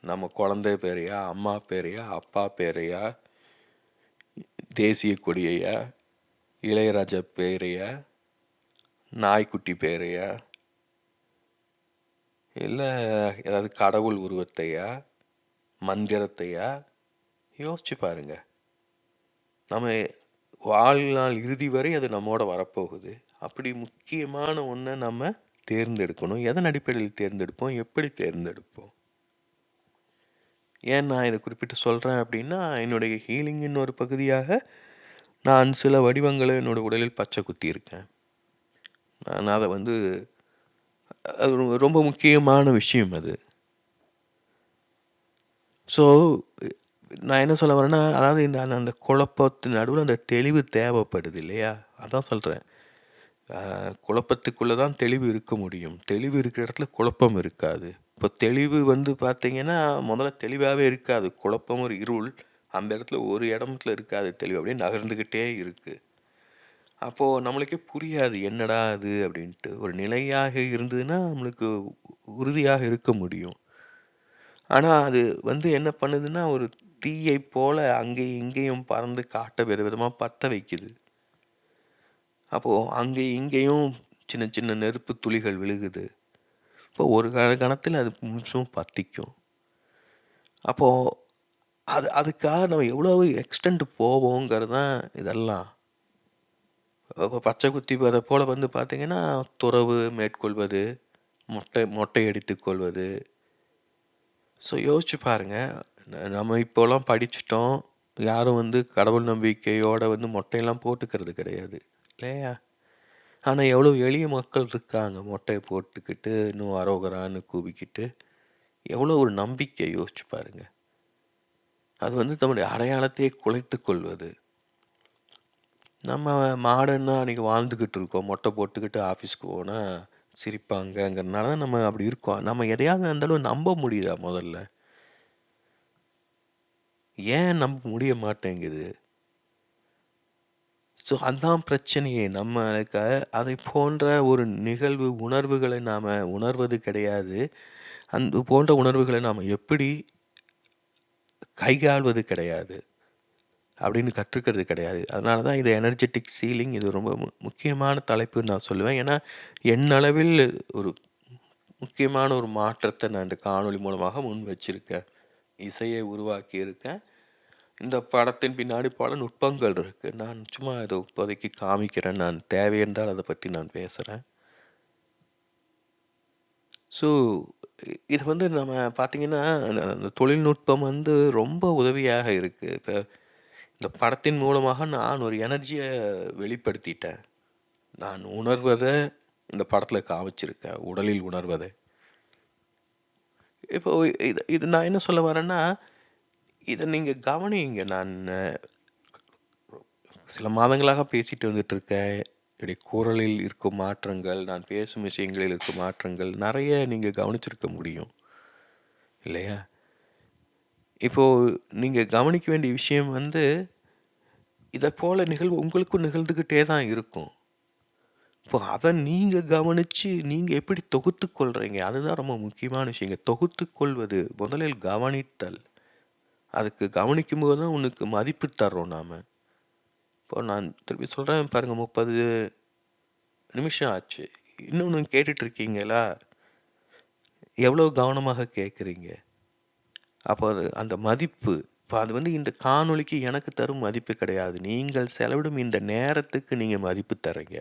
நம்ம குழந்தை பேரையா, அம்மா பேரையா, அப்பா பேரையா, தேசிய கொடியையா, இளையராஜா பேரையா, நாய்க்குட்டி பேரையா, இல்லை ஏதாவது கடவுள் உருவத்தையா, மந்திரத்தையா? யோசிச்சு பாருங்க. நம்ம வாழ்நாள் இறுதி வரை அது நம்மோட வரப்போகுது. அப்படி முக்கியமான ஒன்றை நம்ம தேர்ந்தெடுக்கணும். எதன் அடிப்படையில் தேர்ந்தெடுப்போம், எப்படி தேர்ந்தெடுப்போம்? ஏன் நான் இதை குறிப்பிட்டு சொல்கிறேன் அப்படின்னா என்னுடைய ஹீலிங்கின் ஒரு பகுதியாக நான் சில வடிவங்களை என்னோடய உடலில் பச்சை குத்தியிருக்கேன். நான் அதை வந்து அது ரொம்ப முக்கியமான விஷயம் அது. ஸோ நான் என்ன சொல்ல வரேன்னா, அதாவது இந்த அந்த குழப்பத்தின் நடுவில் அந்த தெளிவு தேவைப்படுது இல்லையா, அதான் சொல்கிறேன். குழப்பத்துக்குள்ளே தான் தெளிவு இருக்க முடியும். தெளிவு இருக்கிற இடத்துல குழப்பம் இருக்காது. இப்போ தெளிவு வந்து பார்த்திங்கன்னா முதல்ல தெளிவாகவே இருக்காது. குழப்பம் ஒரு இருள், அந்த இடத்துல ஒரு இடத்துல இருக்காது தெளிவு, அப்படியே நகர்ந்துக்கிட்டே இருக்குது. அப்போது நம்மளுக்கே புரியாது என்னடா அது அப்படின்ட்டு. ஒரு நிலையாக இருந்ததுன்னா நம்மளுக்கு உறுதியாக இருக்க முடியும். ஆனால் அது வந்து என்ன பண்ணுதுன்னா ஒரு தீயை போல் அங்கேயும் இங்கேயும் பறந்து காட்ட விதவிதமாக பற்ற வைக்குது. அப்போது அங்கேயும் இங்கேயும் சின்ன சின்ன நெருப்பு துளிகள் விழுகுது. இப்போ ஒரு கணத்தில் அது முழுசும் பற்றிக்கும். அப்போது அதுக்காக நம்ம எவ்வளவு எக்ஸ்டெண்ட் போவோங்கிறது தான் இதெல்லாம். இப்போ பச்சை குத்தி அதை போல் வந்து பார்த்திங்கன்னா துறவு மேற்கொள்வது, மொட்டை அடித்துக்கொள்வது. ஸோ யோசிச்சு பாருங்கள், நம்ம இப்போலாம் படிச்சிட்டோம், யாரும் வந்து கடவுள் நம்பிக்கையோடு வந்து மொட்டையெல்லாம் போட்டுக்கிறது கிடையாது இல்லையா. ஆனால் எவ்வளோ எளிய மக்கள் இருக்காங்க மொட்டையை போட்டுக்கிட்டு இன்னும் அரோகரான்னு கூவிக்கிட்டு. எவ்வளோ ஒரு நம்பிக்கை யோசிச்சு பாருங்கள். அது வந்து நம்முடைய அடையாளத்தையே குலைத்து கொள்வது. நம்ம மாடர்னாக அன்றைக்கி வாழ்ந்துக்கிட்டு இருக்கோம், மொட்டை போட்டுக்கிட்டு ஆஃபீஸ்க்கு போனால் சிரிப்பாங்கங்கிறதுனால தான் நம்ம அப்படி இருக்கோம். நம்ம எதையாவது இருந்தாலும் நம்ப முடியுதா முதல்ல? ஏன் நம்ப முடிய மாட்டேங்குது? ஸோ அதுதான் பிரச்சனையே. நம்மளுக்கு அதை போன்ற ஒரு நிகழ்வு உணர்வுகளை நாம் உணர்வது கிடையாது. அந்த போன்ற உணர்வுகளை நாம் எப்படி கையாள்வது கிடையாது அப்படின்னு கற்றுக்கிறது கிடையாது. அதனால தான் இது எனர்ஜெட்டிக் சீலிங், இது ரொம்ப முக்கியமான தலைப்புன்னு நான் சொல்லுவேன். ஏன்னா என் அளவில் ஒரு முக்கியமான ஒரு மாற்றத்தை நான் இந்த காணொளி மூலமாக முன் வச்சிருக்கேன். இசையை உருவாக்கியிருக்கேன். இந்த படத்தின் பின்னாடி பல நுட்பங்கள் இருக்கு. நான் சும்மா இதை இப்போதைக்கு காமிக்கிறேன். நான் தேவையென்றால் அதை பற்றி நான் பேசுகிறேன். ஸோ இது வந்து நம்ம பார்த்தீங்கன்னா, அந்த தொழில்நுட்பம் வந்து ரொம்ப உதவியாக இருக்குது. இப்போ இந்த படத்தின் மூலமாக நான் ஒரு எனர்ஜியை வெளிப்படுத்திட்டேன். நான் உணர்வதை இந்த படத்தில் காமிச்சிருக்கேன், உடலில் உணர்வதை. இப்போ இது இது நான் என்ன சொல்ல வரேன்னா, இதை நீங்கள் கவனியுங்க. நான் சில மாதங்களாக பேசிட்டு வந்துட்டு இருக்கேன். என்னுடைய குரலில் இருக்கும் மாற்றங்கள், நான் பேசும் விஷயங்களில் இருக்கும் மாற்றங்கள் நிறைய நீங்கள் கவனிச்சிருக்க முடியும் இல்லையா? இப்போது நீங்கள் கவனிக்க வேண்டிய விஷயம் வந்து, இதை போல் நிகழ்வு உங்களுக்கும் நிகழ்ந்துக்கிட்டே தான் இருக்கும். இப்போ அதை நீங்கள் கவனித்து நீங்கள் எப்படி தொகுத்து கொள்கிறீங்க, அதுதான் ரொம்ப முக்கியமான விஷயங்க. தொகுத்து கொள்வது முதலில் கவனித்தல். அதுக்கு கவனிக்கும்போது தான் உனக்கு மதிப்பு தர்றோம் நாம். இப்போ நான் திருப்பி சொல்கிறேன் பாருங்கள், 30 நிமிஷம் ஆச்சு, இன்னொன்று கேட்டுட்டு இருக்கீங்களா? எவ்வளோ கவனமாக கேட்குறீங்க? அப்போ அது அந்த மதிப்பு, இப்போ அது வந்து இந்த காணொளிக்கு எனக்கு தரும் மதிப்பு கிடையாது. நீங்கள் செலவிடும் இந்த நேரத்துக்கு நீங்கள் மதிப்பு தர்றீங்க.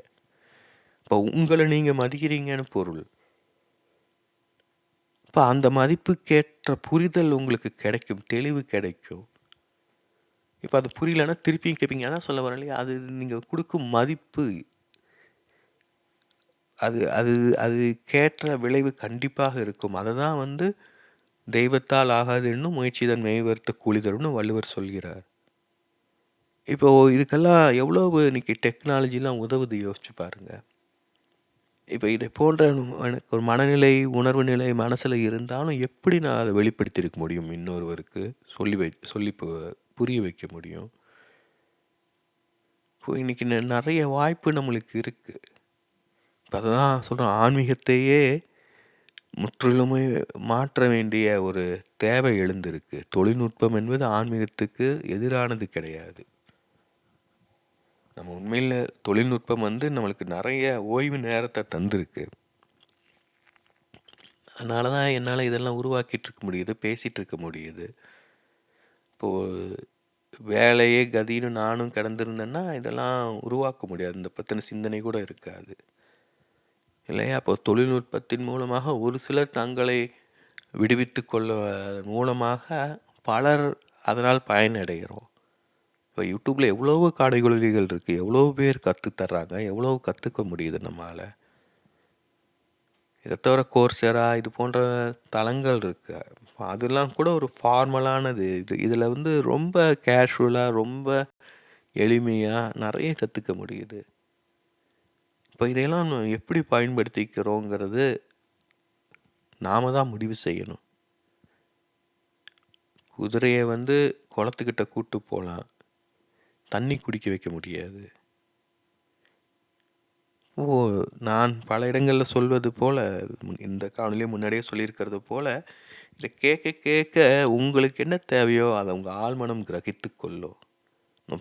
இப்போ உங்களை நீங்கள் மதிக்கிறீங்கன்னு பொருள். இப்போ அந்த மதிப்புக்கேற்ற புரிதல் உங்களுக்கு கிடைக்கும், தெளிவு கிடைக்கும். இப்போ அது புரியலன்னா திருப்பியும் கேட்பீங்க. அதான் சொல்ல வரேன் இல்லையா, அது நீங்கள் கொடுக்கும் மதிப்பு, அது அது அதுக்கேற்ற விளைவு கண்டிப்பாக இருக்கும். அதை தான் வந்து தெய்வத்தால் ஆகாது என்னும் முயற்சி தன் மெய்வருத்த கூலி தரும்னு வள்ளுவர் சொல்கிறார். இப்போது இதுக்கெல்லாம் எவ்வளவு இன்னைக்கு டெக்னாலஜிலாம் உதவுது யோசிச்சு பாருங்கள். இப்போ இதை போன்ற எனக்கு ஒரு மனநிலை, உணர்வு நிலை மனசில் இருந்தாலும் எப்படி நான் அதை வெளிப்படுத்தியிருக்க முடியும்? இன்னொருவருக்கு சொல்லி புரிய வைக்க முடியும். இப்போ இன்றைக்கி நிறைய வாய்ப்பு நம்மளுக்கு இருக்குது. இப்போ அதுதான் சொல்கிறேன், ஆன்மீகத்தையே முற்றிலுமே மாற்ற வேண்டிய ஒரு தேவை எழுந்திருக்கு. தொழில்நுட்பம் என்பது ஆன்மீகத்துக்கு எதிரானது கிடையாது. நம்ம உண்மையில் தொழில்நுட்பம் வந்து நம்மளுக்கு நிறைய ஓய்வு நேரத்தை தந்திருக்கு. அதனால தான் என்னால் இதெல்லாம் உருவாக்கிட்டு இருக்க முடியுது, பேசிகிட்டு இருக்க முடியுது. இப்போது வேலையே கதின்னு நானும் கிடந்திருந்தேன்னா இதெல்லாம் உருவாக்க முடியாது, இந்த பற்றின சிந்தனை கூட இருக்காது இல்லையா? அப்போ தொழில்நுட்பத்தின் மூலமாக ஒரு சிலர் தங்களை விடுவித்து கொள்ள மூலமாக பலர் அதனால் பயனடைகிறோம். இப்போ யூடியூப்பில் எவ்வளவு காணொளிகள் இருக்குது, எவ்வளோ பேர் கற்றுத்தர்றாங்க, எவ்வளோ கற்றுக்க முடியுது நம்மளால். இதை தவிர கோர்செரா இது போன்ற தளங்கள் இருக்குது. அதெல்லாம் கூட ஒரு ஃபார்மலானது. இதில் வந்து ரொம்ப கேஷுவலாக, ரொம்ப எளிமையாக நிறைய கற்றுக்க முடியுது. இப்போ இதையெல்லாம் எப்படி பயன்படுத்திக்கிறோங்கிறது நாம் தான் முடிவு செய்யணும். குதிரையை வந்து குளத்துக்கிட்ட கூட்டு போகலாம், தண்ணி குடிக்க வைக்க முடியாது. நான் பல இடங்களில் சொல்வது போல், இந்த காணொலியை முன்னாடியே சொல்லியிருக்கிறது போல், இதை கேட்க கேட்க உங்களுக்கு என்ன தேவையோ அதை உங்கள் ஆழ்மனம் கிரகித்து கொள்ளும்.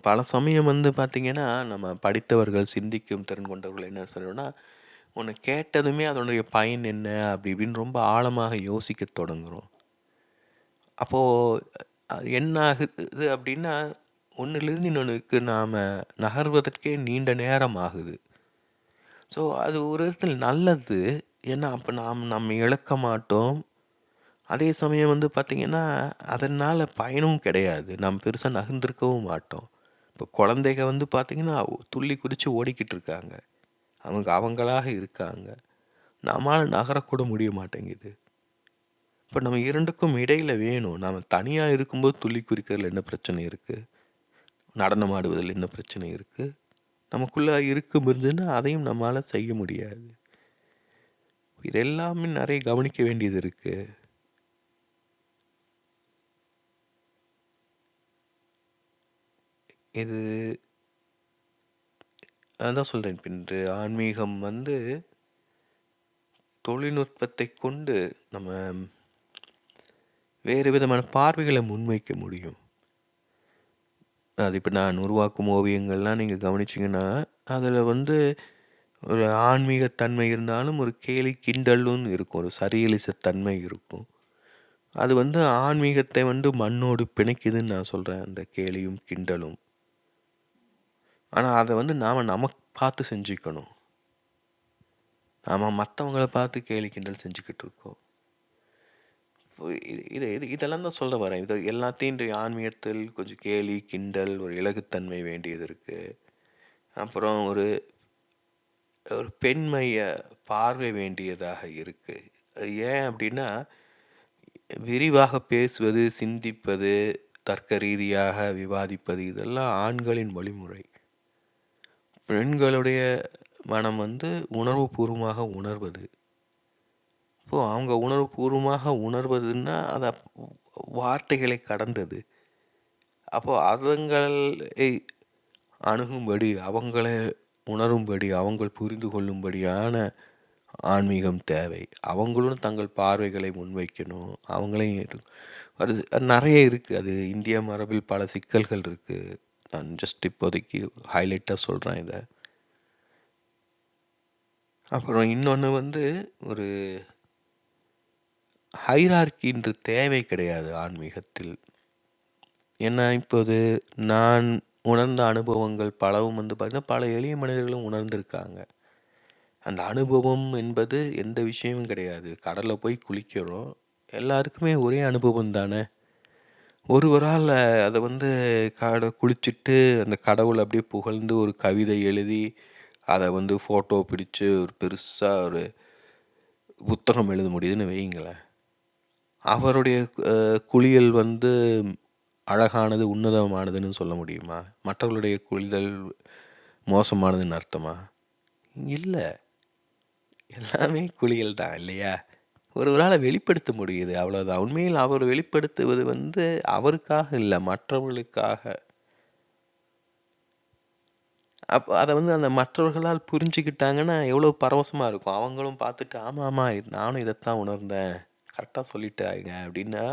பல சமயம் வந்து பார்த்திங்கன்னா, நம்ம படித்தவர்கள், சிந்திக்கும் திறன் கொண்டவர்கள் என்ன சொல்லணும்னா, ஒன்று கேட்டதுமே அதனுடைய பயன் என்ன அப்படி இப்படின்னு ரொம்ப ஆழமாக யோசிக்க தொடங்குகிறோம். அப்போது என்ன ஆகுது அப்படின்னா, ஒன்றுலேருந்து இன்னொன்றுக்கு நாம் நகர்வதற்கே நீண்ட நேரம் ஆகுது. ஸோ அது ஒரு விதத்தில் நல்லது. ஏன்னா அப்போ நம்ம இழக்க மாட்டோம். அதே சமயம் வந்து பார்த்திங்கன்னா, அதனால் பயனும் கிடையாது. நம்ம பெருசாக நகர்ந்திருக்கவும் மாட்டோம். இப்போ குழந்தைங்க வந்து பார்த்திங்கன்னா, துள்ளி குதித்து ஓடிக்கிட்டு இருக்காங்க. அவங்களாக இருக்காங்க. நம்மளால் நகரக்கூட முடிய மாட்டேங்குது. இப்போ நம்ம இரண்டுக்கும் இடையில் வேணும். நம்ம தனியாக இருக்கும்போது துள்ளி குதிக்கிறதுல என்ன பிரச்சனை இருக்குது? நடனம் ஆடுவதில் என்ன பிரச்சனை இருக்குது? நமக்குள்ளே இருக்கும் இருந்துன்னா அதையும் நம்மளால் செய்ய முடியாது. இது எல்லாமே நிறைய கவனிக்க வேண்டியது இருக்குது. இது அதான் சொல்கிறேன், இன்று ஆன்மீகம் வந்து தொழில்நுட்பத்தை கொண்டு நம்ம வேறு விதமான பார்வைகளை முன்வைக்க முடியும். அது இப்போ நான் உருவாக்கும் ஓவியங்கள்லாம் நீங்கள் கவனிச்சிங்கன்னா, அதில் வந்து ஒரு ஆன்மீக தன்மை இருந்தாலும் ஒரு கேலி கிண்டலும் இருக்கும். ஒரு சரியலிச தன்மை இருக்கும். அது ஆன்மீகத்தை மண்ணோடு பிணைக்குதுன்னு நான் சொல்றேன். அந்த கேலியும், கிண்டலும். ஆனா அத நாம நமக்கு பார்த்து செஞ்சுக்கணும். நாம மத்தவங்கள பார்த்து கேலி, கிண்டல் செஞ்சுக்கிட்டு இருக்கோம். இது இது இதெல்லாம் தான் சொல்ல வரேன். இது எல்லாத்தையும் இன்றைய ஆன்மீகத்தில் கொஞ்சம் கேலி, கிண்டல், ஒரு இலகுத்தன்மை வேண்டியது இருக்கு. அப்புறம் ஒரு ஒரு பெண்மைய பார்வை வேண்டியதாக இருக்கு. அது ஏன் அப்டின்னா, விரிவாக பேசுவது, சிந்திப்பது, தர்க்க ரீதியாக விவாதிப்பது இதெல்லாம் ஆண்களின் வழிமுறை. பெண்களுடைய மனம் உணர்வுபூர்வமாக உணர்வது. இப்போ அவங்க உணர்வுபூர்வமாக உணர்வதுன்னா, அது வார்த்தைகளை கடந்தது. அப்போ அதுங்களை அணுகும்படி, அவங்கள உணரும்படி, அவங்கள் புரிந்து கொள்ளும்படியான ஆன்மீகம் தேவை. அவங்களும் தங்கள் பார்வைகளை முன்வைக்கணும். அவங்களையும் அது நெறைய இருக்கு. அது இந்திய மரபில் பல சிக்கல்கள் இருக்கு. நான் ஜஸ்ட் இப்போதைக்கு ஹைலைட்டா சொல்றேன் இத. அப்புறம் இன்னொன்னு ஒரு ஹைரார்கின்ற தேவை கிடையாது ஆன்மீகத்தில். ஏன்னா, இப்போது நான் உணர்ந்த அனுபவங்கள் பலவும் பார்த்தீங்கன்னா, பல எளிய மனிதர்களும் உணர்ந்திருக்காங்க. அந்த அனுபவம் என்பது எந்த விஷயமும் கிடையாது. கடல்ல போய் குளிக்கிறோம். எல்லாருக்குமே ஒரே அனுபவம் தானே! ஒருவரால அத குளிச்சுட்டு அந்த கடவுள அப்படியே புகழ்ந்து ஒரு கவிதை எழுதி, அத ஃபோட்டோ பிடிச்சு ஒரு பெருசா ஒரு புத்தகம் எழுத முடியுதுன்னு வையுங்களேன். அவருடைய குளியல் அழகானது, உன்னதமானதுன்னு சொல்ல முடியுமா? மற்றவர்களுடைய குளிதல் மோசமானதுன்னு அர்த்தமா? இல்ல. எல்லாமே குளியல் தான் இல்லையா? ஒருவரால வெளிப்படுத்த முடியுது அவ்வளோதான். உண்மையில் அவர் வெளிப்படுத்துவது அவருக்காக இல்ல, மற்றவர்களுக்காக. அப்ப அத அந்த மற்றவர்களால் புரிஞ்சுக்கிட்டாங்கன்னா, எவ்வளோ பரவசமா இருக்கும். அவங்களும் பார்த்துட்டு, ஆமா, ஆமா நானும் இதத்தான் உணர்ந்தேன். கரெக்ட்டா சொல்லிட்டாங்க அப்படின்னா,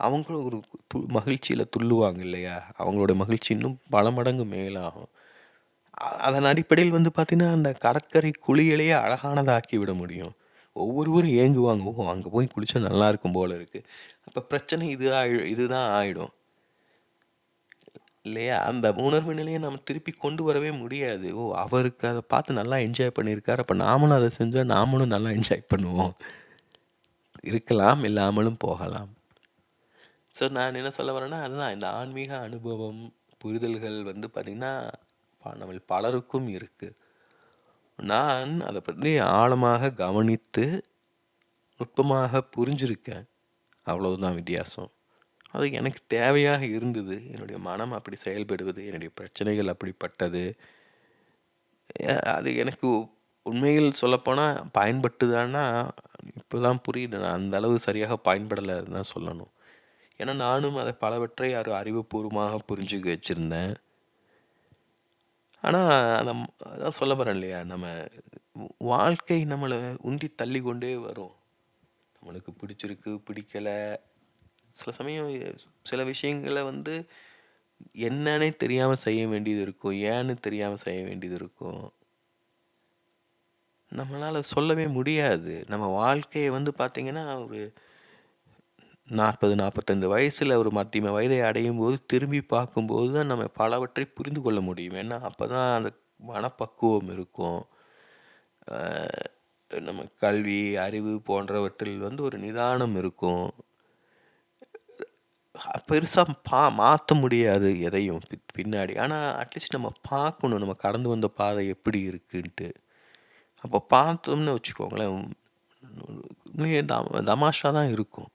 அவங்களும் ஒரு மகிழ்ச்சியில துள்ளுவாங்க இல்லையா? அவங்களோட மகிழ்ச்சி இன்னும் பல மடங்கு மேலாகும். அதன் அடிப்படையில் பார்த்தீங்கன்னா, அந்த கடற்கரை குளியலையே அழகானதாக்கி விட முடியும். ஒவ்வொருவரும் ஏங்குவாங்க. ஓ! அங்க போய் குளிச்சா நல்லாயிருக்கும் போல இருக்கு. அப்ப பிரச்சனை இதுதான் ஆயிடும். இல்லையா? அந்த உணர்வு நிலைய நம்ம திருப்பி கொண்டு வரவே முடியாது. ஓ! அவருக்கு அத பார்த்து நல்லா என்ஜாய் பண்ணியிருக்காரு. அப்ப நாமளும் அத செஞ்சா நாமளும் நல்லா என்ஜாய் பண்ணுவோம். இருக்கலாம், இல்லாமலும் போகலாம். ஸோ நான் என்ன சொல்ல வரேன்னா, அதுதான் இந்த ஆன்மீக அனுபவம், புரிதல்கள் பார்த்தீங்கன்னா, நம்மள் பலருக்கும் இருக்கு. நான் அத பற்றி ஆழமாக கவனித்து, நுட்பமாக புரிஞ்சிருக்கேன். அவ்வளவுதான் வித்தியாசம். அது எனக்கு தேவையாக இருந்தது. என்னுடைய மனம் அப்படி செயல்படுவது, என்னுடைய பிரச்சனைகள் அப்படிப்பட்டது. அது எனக்கு உண்மையில் சொல்லப்போனா பயன்பட்டுதான்னா, இப்பதான் புரியுது. நான் அந்த அளவு சரியாக பயன்படலன்னு தான் சொல்லணும். ஏன்னா நானும் அத பலவற்றை அறிவுபூர்வமாக புரிஞ்சுக்க வச்சிருந்தேன். ஆனா, அதான் சொல்ல வரேன் இல்லையா? நம்ம வாழ்க்கை நம்மள உந்தி தள்ளிக்கொண்டே வரும். நம்மளுக்கு பிடிச்சிருக்கு, பிடிக்கல. சில சமயம் சில விஷயங்கள என்னன்னே தெரியாம செய்ய வேண்டியது இருக்கும். ஏன்னு தெரியாம செய்ய வேண்டியது இருக்கும். நம்மளால சொல்லவே முடியாது. நம்ம வாழ்க்கைய பார்த்தீங்கன்னா, ஒரு 40, 45 வயசுல ஒரு மத்தியம வயதை அடையும்போது, திரும்பி பார்க்கும்போது தான் நம்ம பலவற்றை புரிந்து கொள்ள முடியும். ஏன்னா, அப்பதான் அந்த மனப்பக்குவம் இருக்கும். அ நம்ம கல்வி, அறிவு போன்றவற்றில் ஒரு நிதானம் இருக்கும். பெருசா மாத்த முடியாது எதையும் பின்னாடி. ஆனா, அட்லீஸ்ட் நம்ம பார்க்கணும். நம்ம கடந்து வந்த பாதை எப்படி இருக்குன்ட்டு. அப்ப பார்த்தோம்னு வச்சுக்கோங்களேன், உண்மையே தமாஷா தான் இருக்கும்.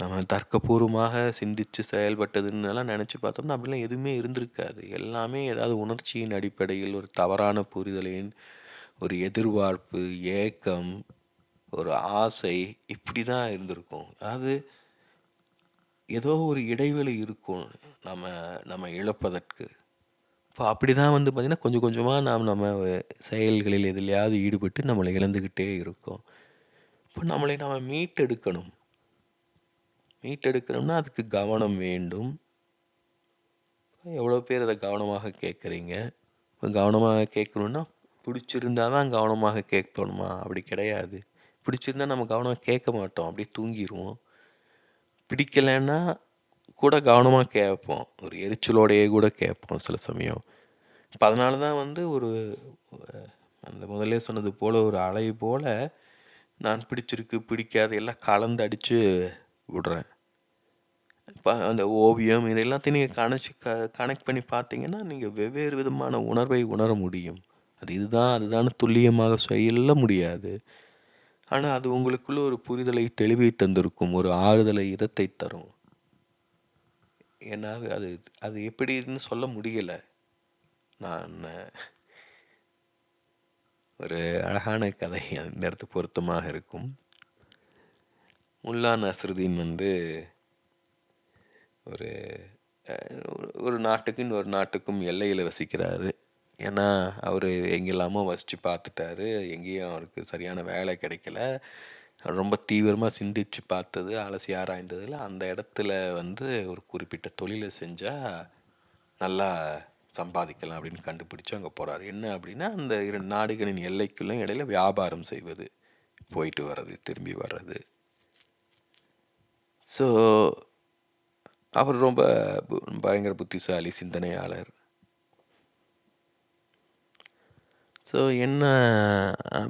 நம்ம தர்க்கபூர்வமாக சிந்திச்சு செயல்பட்டதுன்னெல்லாம் நெனச்சு பார்த்தோம்னா, அப்படிலாம் எதுவுமே இருந்திருக்காது. எல்லாமே ஏதாவது உணர்ச்சியின் அடிப்படையில் ஒரு தவறான புரிதலின், ஒரு எதிர்பார்ப்பு, ஏக்கம், ஒரு ஆசை இப்படி தான் இருந்திருக்கும். அதாவது ஏதோ ஒரு இடைவெளி இருக்கும் நம்ம நம்ம இழப்பதற்கு. இப்போ அப்படிதான் பார்த்தீங்கன்னா, கொஞ்சம் கொஞ்சமா நம்ம செயல்களில் எதிலயாவது ஈடுபட்டு நம்மள இழந்துகிட்டே இருக்கோம். இப்போ நம்மளை நாம மீட்டெடுக்கணும். மீட்டெடுக்கணும்னா அதுக்கு கவனம் வேண்டும். எவ்வளோ பேர் அத கவனமாக கேட்குறீங்க? இப்ப கவனமாக கேட்கணும்னா, பிடிச்சிருந்தா தான் கவனமாக கேட்கணுமா? அப்படி கிடையாது. பிடிச்சிருந்தா நம்ம கவனமா கேட்க மாட்டோம். அப்படியே தூங்கிருவோம். பிடிக்கலன்னா கூட கவனமா கேட்போம். ஒரு எரிச்சலோடையே கூட கேட்போம் சில சமயம். இப்ப அதனால தான் வந்து ஒரு அந்த முதல்லயே சொன்னது போல ஒரு அலை போல நான் பிடிச்சிருக்கு, பிடிக்காது எல்லாம் கலந்து அடிச்சு விடுறேன். இப்ப அந்த ஓவியம் இது எல்லாத்தையும் நீங்க கனெக்ட் பண்ணி பார்த்தீங்கன்னா, நீங்க வெவ்வேறு விதமான உணர்வை உணர முடியும். அது இதுதான், அதுதான்னு துல்லியமாக சொல்ல முடியாது. ஆனா, அது உங்களுக்குள்ள ஒரு புரிதலை, தெளிவை தந்திருக்கும். ஒரு ஆறுதலை, இதத்தை தரும். ஏன்னா, அது அது எப்படின்னு சொல்ல முடியல. நான் ஒரு அழகான கதை அந்த இடத்துக்கு பொருத்தமாக இருக்கும். முல்லா நஸ்ருதீன் வந்து ஒரு ஒரு நாட்டுக்கு இன்னொரு நாட்டுக்கும் எல்லையில வசிக்கிறாரு. ஏன்னா, அவரு எங்கெல்லாமோ வசிச்சு பார்த்துட்டாரு. எங்கேயும் அவருக்கு சரியான வேலை கிடைக்கல. ரொம்ப தீவிரமா சிந்திச்சு பார்த்தது, அலசி ஆராய்ந்ததுல அந்த இடத்துல வந்து ஒரு குறிப்பிட்ட தொழிலை செஞ்சா நல்லா சம்பாதிக்கலாம் அப்படின்னு கண்டுபிடிச்சு அங்கே போறாரு. என்ன அப்படின்னா, அந்த 2 நாடுகளின் எல்லைக்குள்ள இடையில வியாபாரம் செய்வது. போயிட்டு வர்றது, திரும்பி வர்றது. ஸோ, அவர் ரொம்ப பயங்கர புத்திசாலி, சிந்தனையாளர். ஸோ என்ன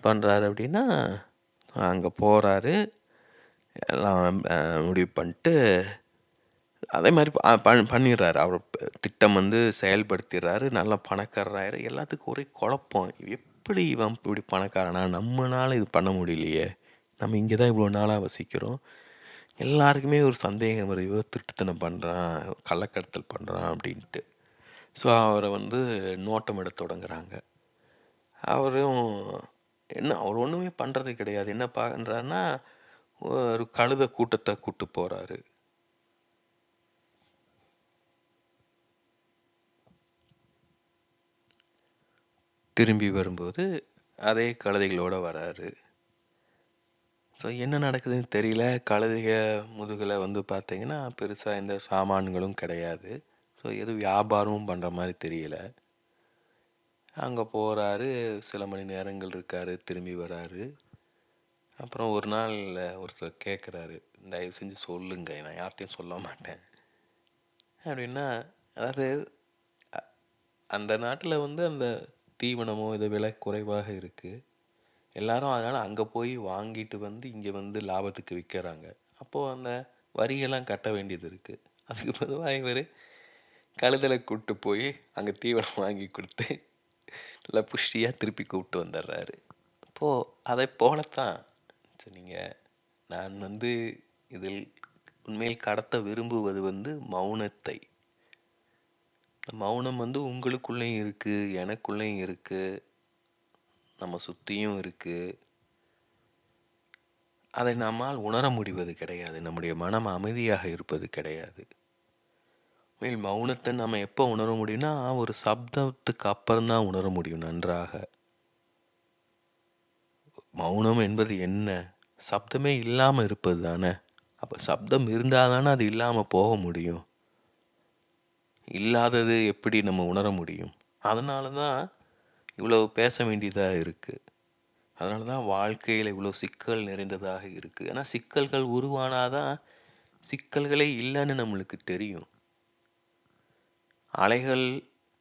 பண்ணுறாரு அப்படின்னா, அங்கே போகிறாரு, எல்லாம் முடிவு பண்ணிட்டு அதே மாதிரி பண்ணிடுறாரு. அவர் திட்டம் வந்து செயல்படுத்திடுறாரு. நல்லா பணக்காரராயிரு. எல்லாத்துக்கும் ஒரே குழப்பம். எப்படி இவன் இப்படி பணக்காரனா? நம்மனால இது பண்ண முடியலையே. நம்ம இங்கே தான் இவ்வளோ நாளாக வசிக்கிறோம். எல்லாருக்குமே ஒரு சந்தேகம் வருது. இவன் திருட்டுத்தனம் பண்ணுறான், கள்ளக்கடத்தல் பண்ணுறான் அப்படின்ட்டு. ஸோ அவரை வந்து நோட்டமிட தொடங்குறாங்க. அவரும் அவர் ஒன்றுமே பண்ணுறது கிடையாது. என்ன பண்ணுறாருன்னா, ஒரு கழுதை கூட்டத்தை கூட்டு போகிறாரு. திரும்பி வரும்போது அதே கழுதைகளோடு வராரு. ஸோ என்ன நடக்குதுன்னு தெரியல. கழுதைக முதுகில் வந்து பார்த்தீங்கன்னா பெருசாக எந்த சாமான்களும் கிடையாது. ஸோ எதுவும் வியாபாரமும் பண்ணுற மாதிரி தெரியல. அங்கே போகிறாரு, சில மணி நேரங்கள் இருக்கார், திரும்பி வராரு. அப்புறம் ஒரு நாள் ஒருத்தர் கேட்குறாரு, தயவு செஞ்சு சொல்லுங்க, நான் யார்கிட்டையும் சொல்ல மாட்டேன் அப்படின்னா. அதாவது அந்த நாட்டில் வந்து அந்த தீவனமோ இது விலை குறைவாக இருக்குது. எல்லாரும் அதனால் அங்கே போய் வாங்கிட்டு வந்து இங்கே வந்து லாபத்துக்கு விற்கிறாங்க. அப்போது அந்த வரியெல்லாம் கட்ட வேண்டியது இருக்குது. அதுக்கு பொதுவாக இவர் கழுதலை கூப்பிட்டு போய் அங்கே தீவனம் வாங்கி கொடுத்து நல்லா புஷ்டியாக திருப்பி கூப்பிட்டு வந்துடுறாரு. அப்போது அதை போலத்தான் நீங்கள் நான் வந்து இதில் உண்மையில் கடத்த விரும்புவது வந்து மௌனத்தை. மௌனம் வந்து உங்களுக்குள்ளேயும் இருக்குது, எனக்குள்ளேயும் இருக்குது, நம்ம சுற்றியும் இருக்குது. அதை நம்மால் உணர முடிவது கிடையாது. நம்முடைய மனம் அமைதியாக இருப்பது கிடையாது. மௌனத்தை நம்ம எப்போ உணர முடியும்னா, ஒரு சப்தத்துக்கு அப்புறம்தான் உணர முடியும் நன்றாக. மௌனம் என்பது என்ன? சப்தமே இல்லாமல் இருப்பது தானே. அப்போ சப்தம் இருந்தால் தானே அது இல்லாமல் போக முடியும். இல்லாதது எப்படி நம்ம உணர முடியும்? அதனால தான் இவ்வளோ பேச வேண்டியதாக இருக்குது. அதனால தான் வாழ்க்கையில் இவ்வளோ சிக்கல் நிறைந்ததாக இருக்குது. ஏன்னா சிக்கல்கள் உருவானாதான் சிக்கல்களே இல்லைன்னு நம்மளுக்கு தெரியும். அலைகள்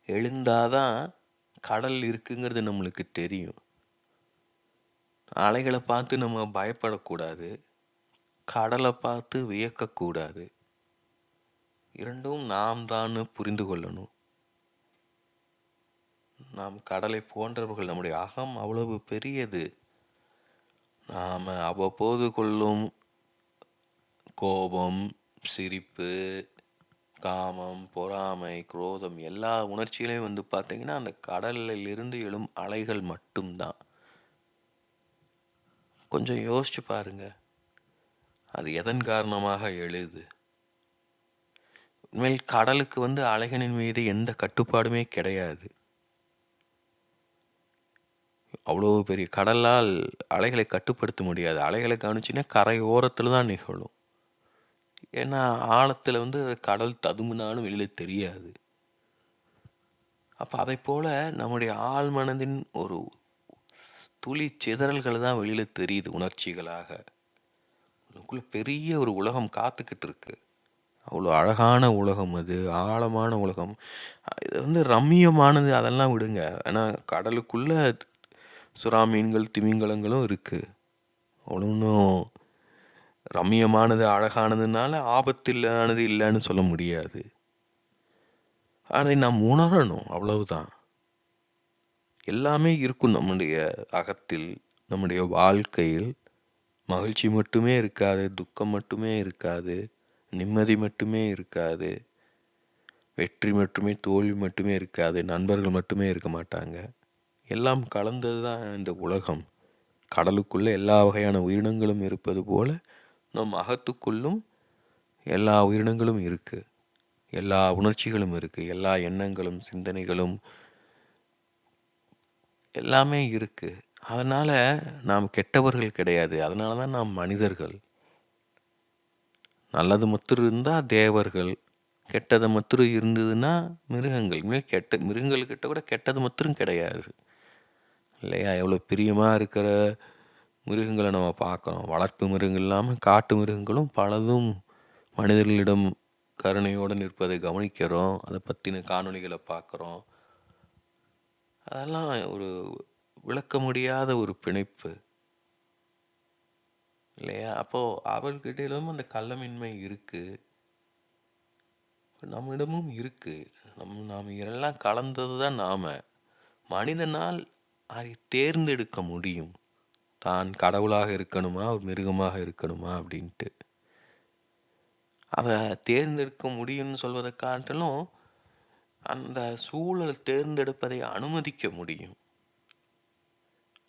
எழுந்தாதான் கடல் இருக்குங்கிறது நம்மளுக்கு தெரியும். அலைகளை பார்த்து நம்ம பயப்படக்கூடாது, கடலை பார்த்து வியக்கக்கூடாது. இரண்டும் நாம் தான் புரிந்து கொள்ளணும். நாம் கடலை போன்றவர்கள். நம்முடைய அகம் அவ்வளவு பெரியது. நாம் அவ்வப்போது கொள்ளும் கோபம், சிரிப்பு, காமம், பொறாமை, குரோதம் எல்லா உணர்ச்சிகளையும் வந்து பார்த்தீங்கன்னா அந்த கடலில் இருந்து எழும் அலைகள் மட்டும்தான். கொஞ்சம் யோசிச்சு பாருங்க, அது எதன் காரணமாக எழுது? உண்மையில் கடலுக்கு வந்து அலைகளின் மீது எந்த கட்டுப்பாடுமே கிடையாது. அவ்வளோ பெரிய கடலால் அலைகளை கட்டுப்படுத்த முடியாது. அலைகளை கவனிச்சின்னா கரை ஓரத்தில் தான் நிகழும். ஏன்னா ஆழத்தில் வந்து கடல் ததும்பினாலும் வெளியில் தெரியாது. அப்போ அதை போல் நம்முடைய ஆழ்மனதின் ஒரு துளி சிதறல்கள் தான் வெளியில தெரியுது உணர்ச்சிகளாக. உனக்குள்ள பெரிய ஒரு உலகம் காத்துக்கிட்டு இருக்கு. அவ்வளோ அழகான உலகம் அது. ஆழமான உலகம். இது வந்து ரம்மியமானது அதெல்லாம் விடுங்க. ஏன்னா கடலுக்குள்ள சுறா மீன்கள், திமிங்கலங்களும் இருக்கு. அவ்வளோ ஒண்ணும் ரம்மியமானது, அழகானதுனால ஆபத்தில்லானது இல்லன்னு சொல்ல முடியாது. அதை நாம் உணரணும். அவ்வளவுதான். எல்லாமே இருக்கும் நம்முடைய அகத்தில், நம்முடைய வாழ்க்கையில். மகிழ்ச்சி மட்டுமே இருக்காது, துக்கம் மட்டுமே இருக்காது, நிம்மதி மட்டுமே இருக்காது, வெற்றி மட்டுமே, தோல்வி மட்டுமே இருக்காது, நண்பர்கள் மட்டுமே இருக்க மாட்டாங்க. எல்லாம் கலந்தது தான் இந்த உலகம். கடலுக்குள்ள எல்லா வகையான உயிரினங்களும் இருப்பது போல நம் அகத்துக்குள்ளும் எல்லா உயிரினங்களும் இருக்கு. எல்லா உணர்ச்சிகளும் இருக்கு. எல்லா எண்ணங்களும், சிந்தனைகளும் எல்லாமே இருக்கு. அதனால நாம் கெட்டவர்கள் கிடையாது. அதனால தான் நாம் மனிதர்கள். நல்லது மாத்திரம் இருந்தால் தேவர்கள், கெட்டது மாத்திரம் இருந்ததுன்னா மிருகங்கள். மிருகங்கள்கிட்ட கூட கெட்டது மாத்திரம் கிடையாது இல்லையா? எவ்வளோ பிரியமாக இருக்கிற மிருகங்களை நம்ம பார்க்குறோம். வளர்ப்பு மிருகங்கள் இல்லாமல் காட்டு மிருகங்களும் பலதும் மனிதர்களிடம் கருணையோடு நிற்பதை கவனிக்கிறோம். அதை பற்றின காணொளிகளை பார்க்குறோம். அதெல்லாம் ஒரு விளக்க முடியாத ஒரு பிணைப்பு இல்லையா? அப்போது அவர்கிட்டையிலும் அந்த கள்ளமின்மை இருக்குது, நம்மிடமும் இருக்குது. நாம் இதெல்லாம் கலந்தது தான் நாம். மனிதனால் அதை தேர்ந்தெடுக்க முடியும். தான் கடவுளாக இருக்கணுமா, ஒரு மிருகமாக இருக்கணுமா அப்படின்ட்டு. அதை தேர்ந்தெடுக்க முடியும்னு சொல்வதை காட்டிலும் அந்த சூழல் தேர்ந்தெடுப்பதை அனுமதிக்க முடியும்.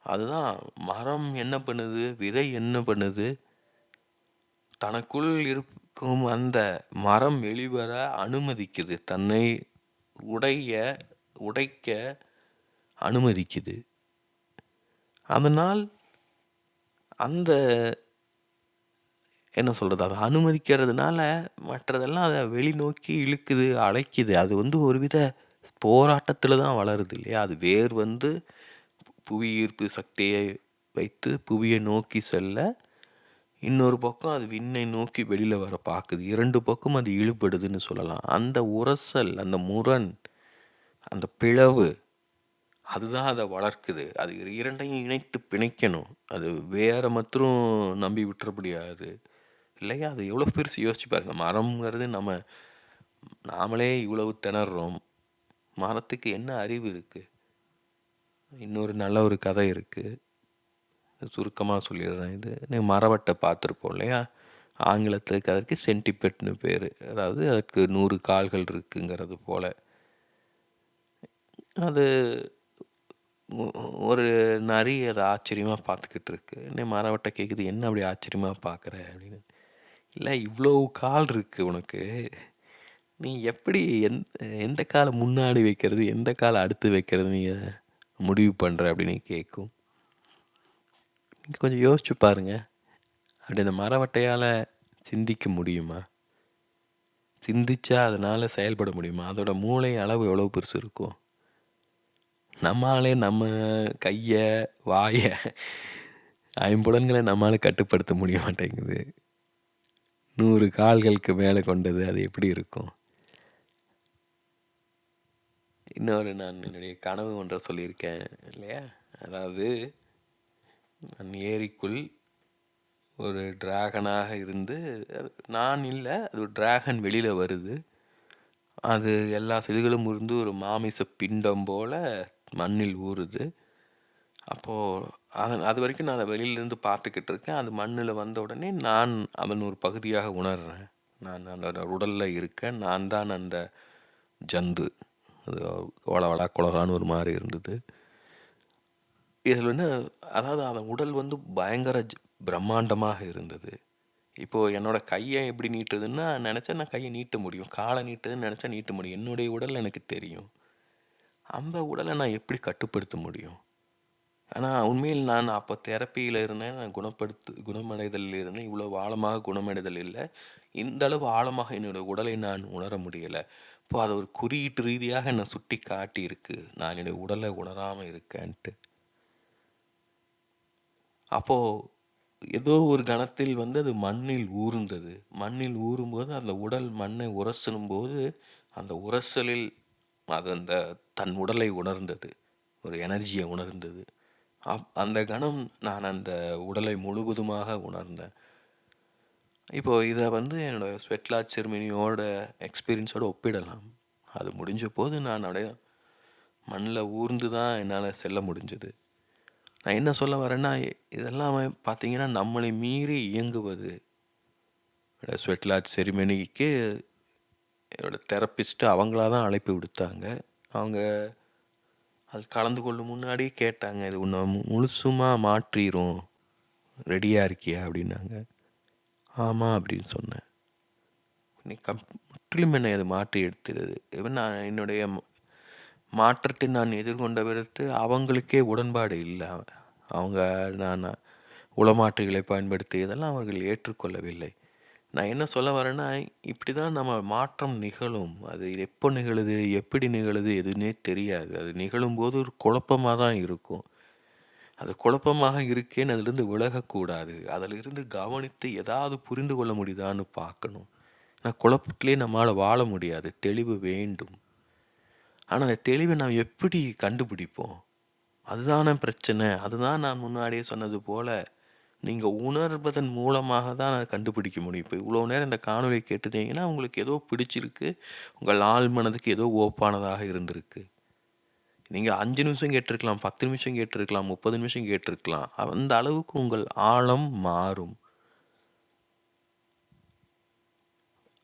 அதுதான் மரம் என்ன பண்ணுது, விதை என்ன பண்ணுது, தனக்குள் இருக்கும் அந்த மரம் வெளிவர அனுமதிக்குது, தன்னை உடைக்க அனுமதிக்குது. அதனால் அந்த என்ன சொல்கிறது, அதை அனுமதிக்கிறதுனால மற்றதெல்லாம் அதை வெளிநோக்கி இழுக்குது, அழைக்குது. அது வந்து ஒருவித போராட்டத்தில் தான் வளருது இல்லையா? அது வேர் வந்து புவி ஈர்ப்பு சக்தியை வைத்து புவியை நோக்கி செல்ல, இன்னொரு பக்கம் அது விண்ணை நோக்கி வெளியில் வர பார்க்குது. 2 பக்கம் அது இழுபடுதுன்னு சொல்லலாம். அந்த உரசல், அந்த முரண், அந்த பிளவு, அதுதான் அதை வளர்க்குது. அது இரண்டையும் இணைத்து பிணைக்கணும். அது வேற மாத்திரம் நம்பி விட்டுற முடியாது இல்லையா? அது எவ்வளோ பெருசு யோசிச்சு பாருங்க. மரம்ங்கிறது நாமளே இவ்வளவு திணறோம். மரத்துக்கு என்ன அறிவு இருக்குது? இன்னொரு நல்ல ஒரு கதை இருக்குது, சுருக்கமாக சொல்லிடுறேன். இது மரவட்டை பார்த்துருப்போம் இல்லையா? ஆங்கிலத்துக்கு அதற்கு சென்டிபெட்னு பேர். அதாவது அதுக்கு 100 கால்கள் இருக்குங்கிறது போல். அது ஒரு நரி அதை ஆச்சரியமாக பார்த்துக்கிட்டு இருக்கு. மரவட்டை கேட்குது, என்ன அப்படி ஆச்சரியமாக பார்க்குற அப்படின்னு. இல்லை, இவ்வளோ கால் இருக்குது உனக்கு, நீ எப்படி எந்த காலை முன்னாடி வைக்கிறது, எந்த காலை அடுத்து வைக்கிறது நீ முடிவு பண்ணுற அப்படின்னு கேட்கும். நீங்கள் கொஞ்சம் யோசிச்சு பாருங்க. அப்படி அந்த மரவட்டையால் சிந்திக்க முடியுமா? சிந்திச்சா அதனால் செயல்பட முடியுமா? அதோட மூளை அளவு எவ்வளோ பெருசு இருக்கும்? நம்மளாலே நம்ம கையை, வாயை, ஐம்புலன்களை நம்மளால் கட்டுப்படுத்த முடிய மாட்டேங்குது. 100 கால்களுக்கு மேலே கொண்டது அது எப்படி இருக்கும்? இன்னொரு நான் என்னுடைய கனவு ஒன்றை சொல்லியிருக்கேன் இல்லையா? அதாவது நான் ஏரிக்குள் ஒரு டிராகனாக இருந்து, நான் இல்லை, அது ஒரு டிராகன் வெளியில் வருது. அது எல்லா செதிகளும் இருந்து ஒரு மாமிச பிண்டம் போல் மண்ணில் ஊறுது. அப்போது அது வரைக்கும் நான் அதை வெளியிலேருந்து பார்த்துக்கிட்டு இருக்கேன். அது மண்ணில் வந்த உடனே நான் அதன் ஒரு பகுதியாக உணர்கிறேன். நான் அந்த உடலில் இருக்கேன். நான் தான் அந்த ஜந்து. அது வளவளா குளகலான்னு ஒரு மாதிரி இருந்தது. இதில் வந்து அதாவது அதன் உடல் வந்து பயங்கர பிரம்மாண்டமாக இருந்தது. இப்போது என்னோடய கையை எப்படி நீட்டுறதுன்னா, நினச்சா நான் கையை நீட்ட முடியும். காலை நீட்டுதுன்னு நினச்சா நீட்ட முடியும். என்னுடைய உடல் எனக்கு தெரியும். அந்த உடலை நான் எப்படி கட்டுப்படுத்த முடியும்? ஆனால் உண்மையில் நான் அப்போ தெரப்பியில் இருந்தேன். நான் குணமடைதலில் இருந்தேன். இவ்வளோ ஆழமாக குணமடைதல் இல்லை. இந்த அளவு ஆழமாக என்னோடய உடலை நான் உணர முடியலை. இப்போது அது ஒரு குறியீட்டு ரீதியாக என்னை சுட்டி காட்டி இருக்கு, நான் என்னுடைய உடலை உணராமல் இருக்கேன்ட்டு. அப்போ ஏதோ ஒரு கணத்தில் வந்து அது மண்ணில் ஊர்ந்தது. மண்ணில் ஊறும்போது அந்த உடல் மண்ணை உரசும்போது, அந்த உரசலில் அது அந்த தன் உடலை உணர்ந்தது. ஒரு எனர்ஜிய உணர்ந்தது. அந்த கணம் நான் அந்த உடலை முழுவதுமாக உணர்ந்தேன். இப்போ இத வந்து என்னோட ஸ்வெட்லாட் செரிமனியோட எக்ஸ்பீரியன்ஸோட ஒப்பிடலாம். அது முடிஞ்ச போது நான் அப்படியே மண்ல ஊர்ந்து தான் என்னால செல்ல முடிஞ்சது. நான் என்ன சொல்ல வரேன்னா, இதெல்லாம் பார்த்தீங்கன்னா, நம்மளை மீறி இயங்குவது. ஸ்வெட்லாட் செரிமனிக்கு என்னோட தெரபிஸ்ட் அவங்களா தான் அழைப்பு விடுத்தாங்க. அவங்க அது கலந்து கொள்ளும் முன்னாடியே கேட்டாங்க, "இது உன்னை முழுசுமா மாற்றிரும். ரெடியா இருக்கியா?" அப்படின்னாங்க. "ஆமா" அப்படின்னு சொன்னேன். முற்றிலும் என்னை அது மாற்றி எடுத்துருது. ஈவன் நான் என்னுடைய மாற்றத்தை நான் எதிர்கொண்ட விதத்து அவங்களுக்கே உடன்பாடு இல்ல. அவங்க நான் உளமாற்றிகளை பயன்படுத்தியதெல்லாம் அவர்கள் ஏற்றுக்கொள்ளவில்லை. நான் என்ன சொல்ல வரேன்னா, இப்படி தான் நம்ம மாற்றம் நிகழும். அது எப்போ நிகழுது, எப்படி நிகழுது எதுன்னே தெரியாது. அது நிகழும்போது ஒரு குழப்பமா தான் இருக்கும். அது குழப்பமாக இருக்கேன்னு அதிலிருந்து விலகக்கூடாது. அதிலிருந்து கவனித்து ஏதாவது புரிந்து கொள்ள முடியுதான்னு பார்க்கணும். குழப்பத்திலே நம்மால வாழ முடியாது. தெளிவு வேண்டும். ஆனா, அந்த தெளிவை நாம் எப்படி கண்டுபிடிப்போம்? அதுதானே பிரச்சனை. அதுதான் நான் முன்னாடியே சொன்னது போல, நீங்க உணர்வதன் மூலமாக தான் அத கண்டுபிடிக்க முடியும். இப்ப இவ்வளோ நேரம் இந்த காணொளிய கேட்டுட்டீங்கன்னா, உங்களுக்கு ஏதோ பிடிச்சிருக்கு. உங்கள் ஆழ் மனதுக்கு ஏதோ ஓப்பானதாக இருந்திருக்கு. நீங்க 5 நிமிஷம் கேட்டிருக்கலாம், 10 நிமிஷம் கேட்டிருக்கலாம், 30 நிமிஷம் கேட்டிருக்கலாம். அந்த அளவுக்கு உங்கள் ஆழம் மாறும்.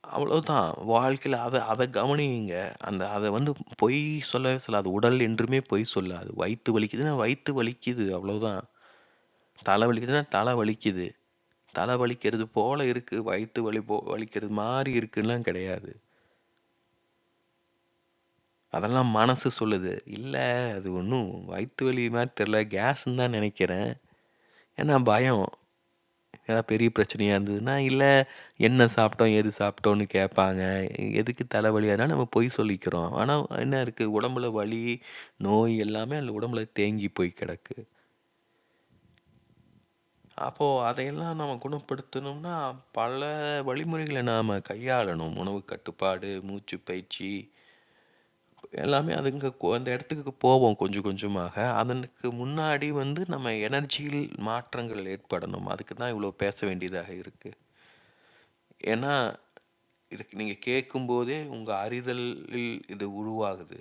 அவ்வளோதான். வாழ்க்கையில அத அத கவனியுங்க. அத வந்து பொய் சொல்லவே சொல்லாது. உடல் என்றுமே பொய் சொல்லாது. வயித்து வலிக்குதுன்னா, வயித்து வலிக்குது அவ்வளோதான். தலை வலிக்குதுன்னா, தலை வலிக்குது. தலை வலிக்கிறது போல இருக்கு. வயித்து வலி வலிக்கிறது மாரி இருக்குன்னுலாம் கிடையாது. அதெல்லாம் மனசு சொல்லுது. இல்ல அது ஒண்ணும் வயித்து வலி மாரி தெரியல. கேஸ்ன்னு தான் நெனைக்கிறேன். ஏன்னா பயம். ஏதாவது பெரிய பிரச்சனையா இருந்ததுன்னா, இல்ல என்ன சாப்பிட்டோம், ஏது சாப்பிட்டோம்னு கேட்பாங்க. எதுக்கு தலைவலி? அதனால நம்ம பொய் சொல்லிக்கிறோம். ஆனா என்ன இருக்கு? உடம்புல வலி, நோய் எல்லாமே அந்த உடம்புல தேங்கி போய் கிடக்கு. அப்போ அதையெல்லாம் நம்ம குணப்படுத்தணும்னா, பல வழிமுறைகள நாம கையாளணும். உணவு கட்டுப்பாடு, மூச்சு பயிற்சி எல்லாமே அதுங்க அந்த இடத்துக்கு போவோம் கொஞ்சம் கொஞ்சமாக. அதற்கு முன்னாடி வந்து நம்ம எனர்ஜியில் மாற்றங்கள் ஏற்படணும். அதுக்கு தான் இவ்வளோ பேச வேண்டியதாக இருக்கு. ஏன்னா, இதுக்கு நீங்க கேட்கும்போதே உங்க அறிதலில் இது உருவாகுது.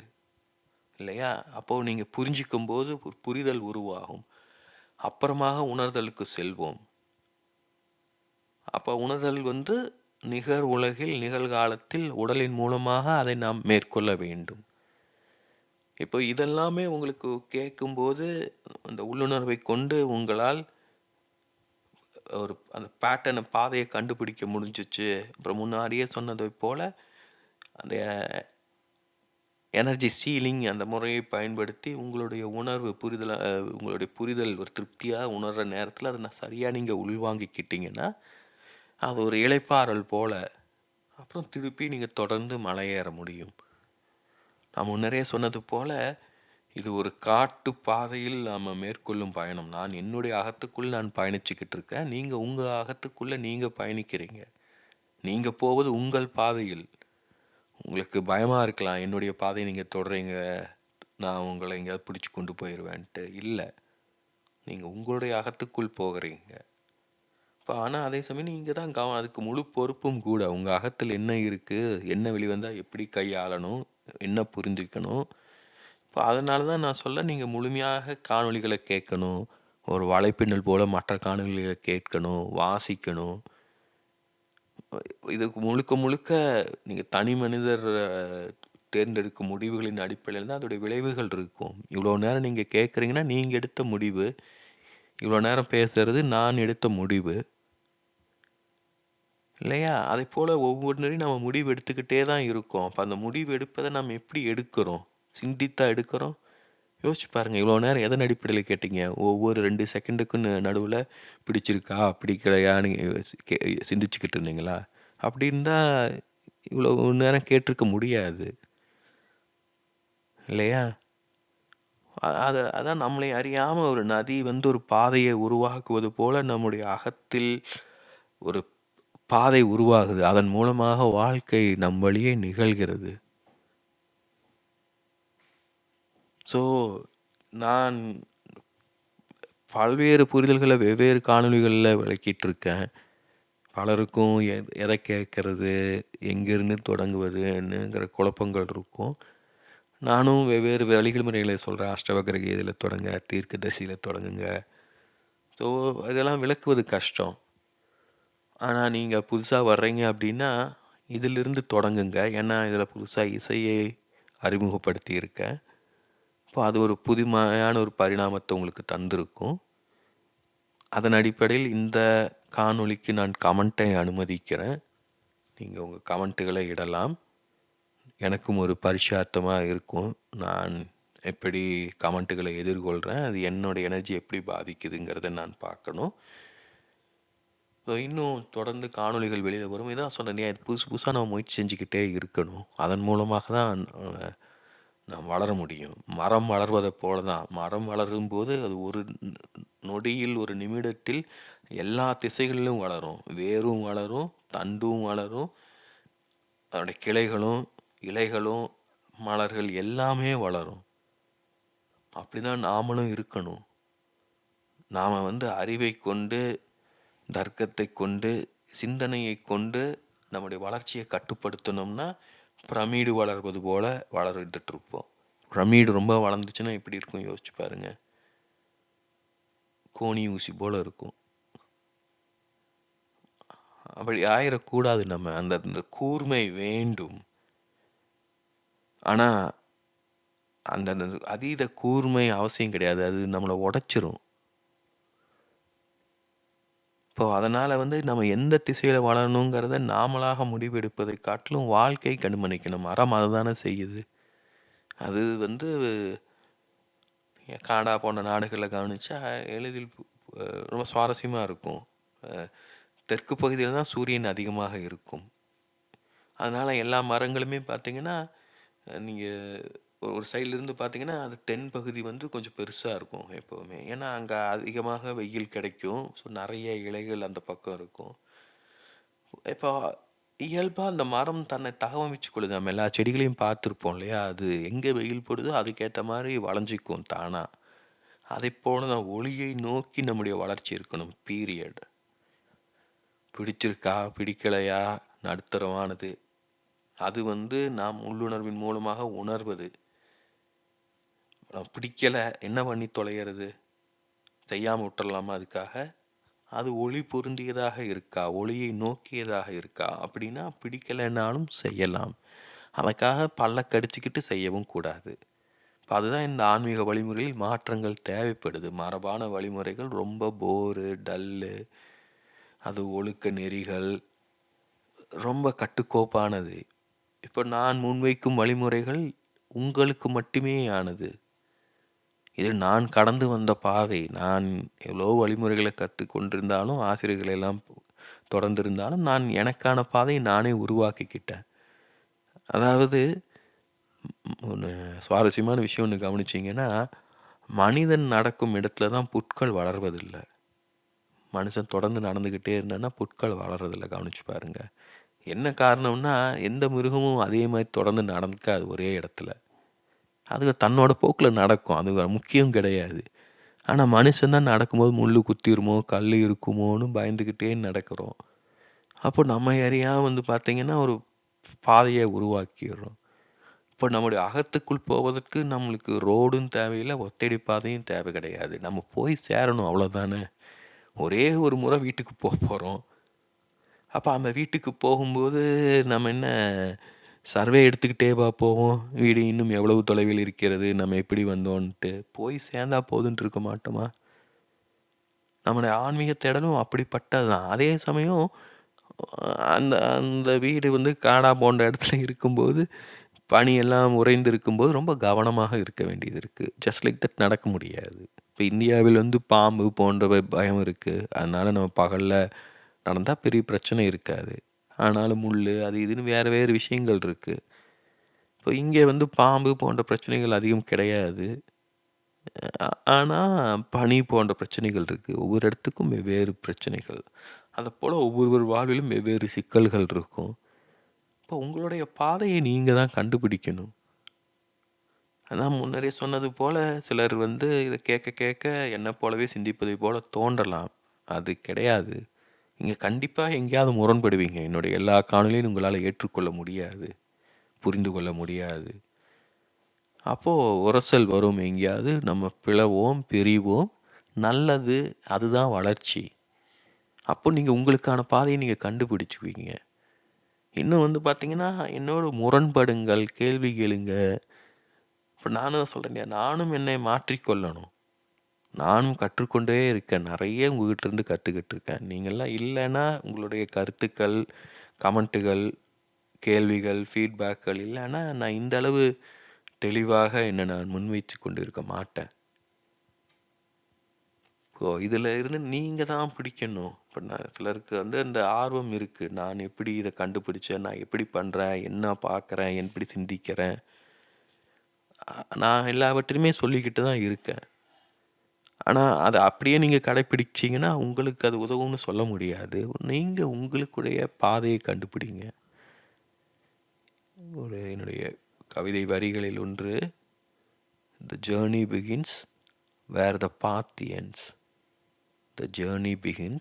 இல்லையா? அப்போ நீங்க புரிஞ்சிக்கும்போது ஒரு புரிதல் உருவாகும். அப்புறமாக உணர்தலுக்கு செல்வோம். அப்ப உணர்தல் வந்து நிகர் உலகில், நிகழ்காலத்தில் உடலின் மூலமாக அதை நாம் மேற்கொள்ள வேண்டும். இப்போ இதெல்லாமே உங்களுக்கு கேட்கும்போது, அந்த உள்ளுணர்வை கொண்டு உங்களால் ஒரு அந்த பாதைய கண்டுபிடிக்க முடிஞ்சுச்சு. அப்புறம் முன்னாடியே சொன்னதை போல, அந்த எனர்ஜி சீலிங் அந்த முறையை பயன்படுத்தி உங்களுடைய உணர்வு உங்களுடைய புரிதல் ஒரு திருப்தியா உணர்ற நேரத்தில அத சரியா நீங்க உள்வாங்கிக்கிட்டீங்கன்னா, அது ஒரு இளைப்பாறல் போல. அப்புறம் திருப்பி நீங்க தொடர்ந்து மலையேற முடியும். நான் முன்னரே சொன்னது போல, இது ஒரு காட்டு பாதையில் நாம மேற்கொள்ளும் பயணம். நான் என்னுடைய அகத்துக்குள் நான் பயணிச்சுக்கிட்டு இருக்கேன். நீங்க உங்க அகத்துக்குள்ள நீங்க பயணிக்கிறீங்க. நீங்க போவது உங்கள் பாதையில். உங்களுக்கு பயமா இருக்கலாம். என்னுடைய பாதைய நீங்க தொடர்றீங்க. நான் உங்கள எங்கேயாவது பிடிச்சு கொண்டு போயிருவேன்ட்டு. இல்ல. நீங்க உங்களுடைய அகத்துக்குள் போகுறீங்க. ஆனா அதே சமயம் நீங்க தான் அதுக்கு முழு பொறுப்பும் கூட. உங்க அகத்தில் என்ன இருக்கு? என்ன வெளிவந்தா எப்படி கையாளணும்? என்ன புரிஞ்சுக்கணும்? அதனால தான் நான் சொல்ல நீங்க முழுமையாக காணொளிகள கேட்கணும். ஒரு வலைப்பின்னல் போல மற்ற காணொளிகள கேட்கணும், வாசிக்கணும். இதுக்கு முழுக்க முழுக்க நீங்க தனி மனிதர் தேர்ந்தெடுக்கும் முடிவுகளின் அடிப்படையில தான் அதோடைய விளைவுகள் இருக்கும். இவ்வளோ நேரம் நீங்க கேட்குறீங்கன்னா, நீங்க எடுத்த முடிவு. இவ்வளோ நேரம் பேசுறது நான் எடுத்த முடிவு. இல்லையா? அதைப்போல ஒவ்வொன்றையும் நம்ம முடிவு எடுத்துக்கிட்டே தான் இருக்கோம். அப்ப அந்த முடிவு எடுப்பத நம்ம எப்படி எடுக்கிறோம்? சிந்தித்தா எடுக்கிறோம்? யோசிச்சு பாருங்க. இவ்வளோ நேரம் எதன் அடிப்படையில கேட்டீங்க? ஒவ்வொரு 2 செகண்டுக்கும் நடுவுல பிடிச்சிருக்கா? பிடிக்கலையான்னு சிந்திச்சுக்கிட்டு இருந்தீங்களா? அப்படி இருந்தா இவ்வளோ நேரம் கேட்டிருக்க முடியாது. இல்லையா? அதான் நம்மளை அறியாம ஒரு நதி வந்து ஒரு பாதையை உருவாக்குவது போல நம்முடைய அகத்தில் ஒரு பாதை உருவாகுது. அதன் மூலமாக வாழ்க்கை நம் வழியே நிகழ்கிறது. ஸோ, நான் பல்வேறு புரிதல்கள வெவ்வேறு காணொளிகள்ல விளக்கிட்டுருக்கேன். பலருக்கும் எத கேட்கறது, எங்கேருந்து தொடங்குவதுன்னுங்கிற குழப்பங்கள் இருக்கும். நானும் வெவ்வேறு வழிமுறைகளை சொல்றேன். அஷ்டவக்ர கீதையில தொடங்க, தீர்க்கதரிசியில தொடங்குங்க. ஸோ, இதெல்லாம் விளக்குவது கஷ்டம். ஆனா, நீங்க புதுசா வர்றீங்க அப்படின்னா, இதிலிருந்து தொடங்குங்க. ஏன்னா, இதில புதுசா இசையை அறிமுகப்படுத்தியிருக்கேன். இப்போ அது ஒரு புதுமையான ஒரு பரிணாமத்த உங்களுக்கு தந்திருக்கும். அதன் அடிப்படையில் இந்த காணொளிக்கு நான் கமெண்ட்டை அனுமதிக்கிறேன். நீங்க உங்க கமெண்ட்டுகளை இடலாம். எனக்கும் ஒரு பரிட்சார்த்தமா இருக்கும். நான் எப்படி கமெண்ட்டுகளை எதிர்கொள்றேன், அது என்னோட எனர்ஜி எப்படி பாதிக்குதுங்கிறத நான் பார்க்கணும். ஸோ இன்னும் தொடர்ந்து காணொளிகள் வெளியில வரும். இதான் சொன்னேனே, புதுசு புதுசா நம்ம முயற்சி செஞ்சுக்கிட்டே இருக்கணும். அதன் மூலமாக தான் நாம் வளர முடியும். மரம் வளர்வதைப் போல தான். மரம் வளரும்போது அது ஒரு நொடியில், ஒரு நிமிடத்தில் எல்லா திசைகளிலும் வளரும். வேரும் வளரும், தண்டும் வளரும், அதோட கிளைகளும், இலைகளும், மலர்கள் எல்லாமே வளரும். அப்படிதான் நாமளும் இருக்கணும். நாம வந்து அறிவைக் கொண்டு, தர்க்கத்தைக் கொண்டு, சிந்தனையைக் கொண்டு நம்முடைய வளர்ச்சியை கட்டுப்படுத்தணும்னா, பிரமிடு வளர்வது போல வளர்ந்துட்டு இருப்போம். பிரமிடு ரொம்ப வளர்ந்துச்சுன்னா எப்படி இருக்கும் யோசிச்சு பாருங்க. கோணி ஊசி போல இருக்கும். அப்படி ஆயிடக்கூடாது. நம்ம அந்த கூர்மை வேண்டும். ஆனா அந்த அந்த அதீத கூர்மை அவசியம் கிடையாது. அது நம்மளை உடைச்சிரும். இப்போ அதனால வந்து நம்ம எந்த திசையில வளரணுங்கிறத நாமளாக முடிவெடுப்பதை காட்டிலும் வாழ்க்கை கண்காணிக்கணும். மரம் அதை தானே செய்யுது. அது வந்து காடா போன்ற நாடுகளில் கவனிச்சா எளிதில் ரொம்ப சுவாரஸ்யமாக இருக்கும். தெற்கு பகுதியில் தான் சூரியன் அதிகமாக இருக்கும். அதனால் எல்லா மரங்களுமே பார்த்தீங்கன்னா, நீங்கள் ஒரு சைட்லேருந்து பார்த்தீங்கன்னா, அது தென் பகுதி வந்து கொஞ்சம் பெருசாக இருக்கும் எப்போவுமே. ஏன்னா அங்கே அதிகமாக வெயில் கிடைக்கும். ஸோ நிறைய இலைகள் அந்த பக்கம் இருக்கும். இப்போ இயல்பாக அந்த மரம் தன்னை தகவமைச்சு கொள்ளுது. நம்ம எல்லா செடிகளையும் பார்த்துருப்போம் இல்லையா? அது எங்கே வெயில் படுதோ அதுக்கேற்ற மாதிரி வளைஞ்சிக்கும் தானா. அதைப் போல தான் ஒளியை நோக்கி நம்முடைய வளர்ச்சி இருக்கணும். பீரியட். பிடிச்சிருக்கா பிடிக்கலையா நடுத்தரமானது. அது வந்து நாம் உள்ளுணர்வின் மூலமாக உணர்வது. பிடிக்கல என்ன பண்ணி தொலைகிறது? செய்யாமல் விட்டுறலாமா அதுக்காக? அது ஒளி பொருந்தியதாக இருக்கா, ஒளியை நோக்கியதாக இருக்கா அப்படின்னா பிடிக்கலைன்னாலும் செய்யலாம். அதுக்காக பல்ல கடிச்சிக்கிட்டு செய்யவும் கூடாது. இப்போ அதுதான் இந்த ஆன்மீக வழிமுறையில் மாற்றங்கள் தேவைப்படுது. மரபான வழிமுறைகள் ரொம்ப போரு, டல்லு, அது ஒழுக்க நெறிகள் ரொம்ப கட்டுக்கோப்பானது. இப்போ நான் முன்வைக்கும் வழிமுறைகள் உங்களுக்கு மட்டுமே ஆனது. இது நான் கடந்து வந்த பாதை. நான் எவ்வளோ வழிமுறைகளை கற்றுக்கொண்டிருந்தாலும், ஆசிரியர்களை எல்லாம் தொடர்ந்திருந்தாலும், நான் எனக்கான பாதையை நானே உருவாக்கிக்கிட்டேன். அதாவது ஒன்று சுவாரஸ்யமான விஷயம் ஒன்று கவனிச்சிங்கன்னா, மனிதன் நடக்கும் இடத்துல தான் புற்கள் வளர்வதில்லை. மனுஷன் தொடர்ந்து நடந்துக்கிட்டே இருந்தான்னா புற்கள் வளர்றதில்ல. கவனிச்சு பாருங்க. என்ன காரணம்னா, எந்த மிருகமும் அதே மாதிரி தொடர்ந்து நடக்காது ஒரே இடத்துல. அது தன்னோட போக்கில் நடக்கும். அது முக்கியம் கிடையாது. ஆனால் மனுஷன் தான் நடக்கும்போது முள் குத்திருமோ, கல் இருக்குமோன்னு பயந்துக்கிட்டே நடக்கிறோம். அப்போ நம்ம அறியாம வந்து பார்த்திங்கன்னா ஒரு பாதையை உருவாக்கிடுறோம். இப்போ நம்முடைய அகத்துக்குள் போவதற்கு நம்மளுக்கு ரோடும் தேவையில்லை, ஒத்தடி பாதையும் தேவை கிடையாது. நம்ம போய் சேரணும் அவ்வளோதானே. ஒரே ஒரு முறை வீட்டுக்கு போகிறோம். அப்போ அந்த வீட்டுக்கு போகும்போது நம்ம என்ன சர்வே எடுத்துக்கிட்டேவா போவோம்? வீடு இன்னும் எவ்வளவு தொலைவில் இருக்கிறது, நம்ம எப்படி வந்தோன்ட்டு. போய் சேர்ந்தா போதுன்ட்டு இருக்க மாட்டோமா? நம்முடைய ஆன்மீக தேடலும் அப்படிப்பட்டது தான். அதே சமயம் அந்த அந்த வீடு வந்து காடா போன்ற இடத்துல இருக்கும்போது, பனியெல்லாம் உறைந்து இருக்கும்போது ரொம்ப கவனமாக இருக்க வேண்டியது இருக்குது. ஜஸ்ட் லைக் தட் நடக்க முடியாது. இப்போ இந்தியாவில் வந்து பாம்பு போன்ற பயம் இருக்குது. அதனால நம்ம பகலில் நடந்தால் பெரிய பிரச்சனை இருக்காது. ஆனாலும் முள் அது இதுன்னு வேறு வேறு விஷயங்கள் இருக்குது. இப்போ இங்கே வந்து பாம்பு போன்ற பிரச்சனைகள் அதிகம் கிடையாது. ஆனா, பணி போன்ற பிரச்சனைகள் இருக்கு. ஒவ்வொரு இடத்துக்கும் வெவ்வேறு பிரச்சனைகள். அதப்போல ஒவ்வொருவர் வாழ்விலும் வெவ்வேறு சிக்கல்கள் இருக்கும். இப்போ உங்களுடைய பாதையை நீங்க தான் கண்டுபிடிக்கணும். அதான் முன்னரே சொன்னது போல, சிலர் வந்து இத கேட்க கேட்க என்னப் போலவே சிந்திப்பதை போல தோன்றலாம். அது கிடையாது. நீங்க கண்டிப்பா எங்கேயாவது முரண்படுவீங்க. என்னுடைய எல்லா காணொளியும் உங்களால ஏற்றுக்கொள்ள முடியாது. புரிந்து கொள்ள முடியாது. அப்போ உரசல் வரும் எங்கேயாவது. நம்ம பிளவோம், பிரிவோம். நல்லது. அதுதான் வளர்ச்சி. அப்போ நீங்க உங்களுக்கான பாதைய நீங்க கண்டுபிடிச்சுக்குவீங்க. இன்னும் வந்து பார்த்தீங்கன்னா, என்னோடு முரண்படுங்கள், கேள்வி கேளுங்க. இப்ப நானும் தான் சொல்றேன் இல்லையா, நானும் என்னை மாற்றிக்கொள்ளணும். நானும் கற்றுக்கொண்டே இருக்கேன். நெறைய உங்ககிட்ட இருந்து கத்துக்கிட்டு இருக்கேன். நீங்கலாம் இல்லன்னா, உங்களுடைய கருத்துக்கள், கமெண்ட்டுகள், கேள்விகள், ஃபீட்பேக்குகள் இல்லன்னா, நான் இந்த அளவு தெளிவாக என்ன நான் முன்வைத்துக் கொண்டு இருக்க மாட்டேன். இதில இருந்து நீங்க தான் பிடிக்கணும். இப்ப நான் சிலருக்கு வந்து அந்த ஆர்வம் இருக்கு. நான் எப்படி இத கண்டுபிடிச்சேன்? நான் எப்படி பண்றேன்? என்ன பார்க்குறேன்? எப்படி சிந்திக்கிறேன்? நான் எல்லாவற்றையுமே சொல்லிக்கிட்டு தான் இருக்கேன். ஆனா, அத அப்படியே நீங்க கடைப்பிடிச்சீங்கன்னா, உங்களுக்கு அது உதவும்னு சொல்ல முடியாது. நீங்க உங்களுக்குடைய பாதையை கண்டுபிடிங்க. என்னுடைய கவிதை வரிகளில் ஒன்று, "The journey begins where the path ends. The journey begins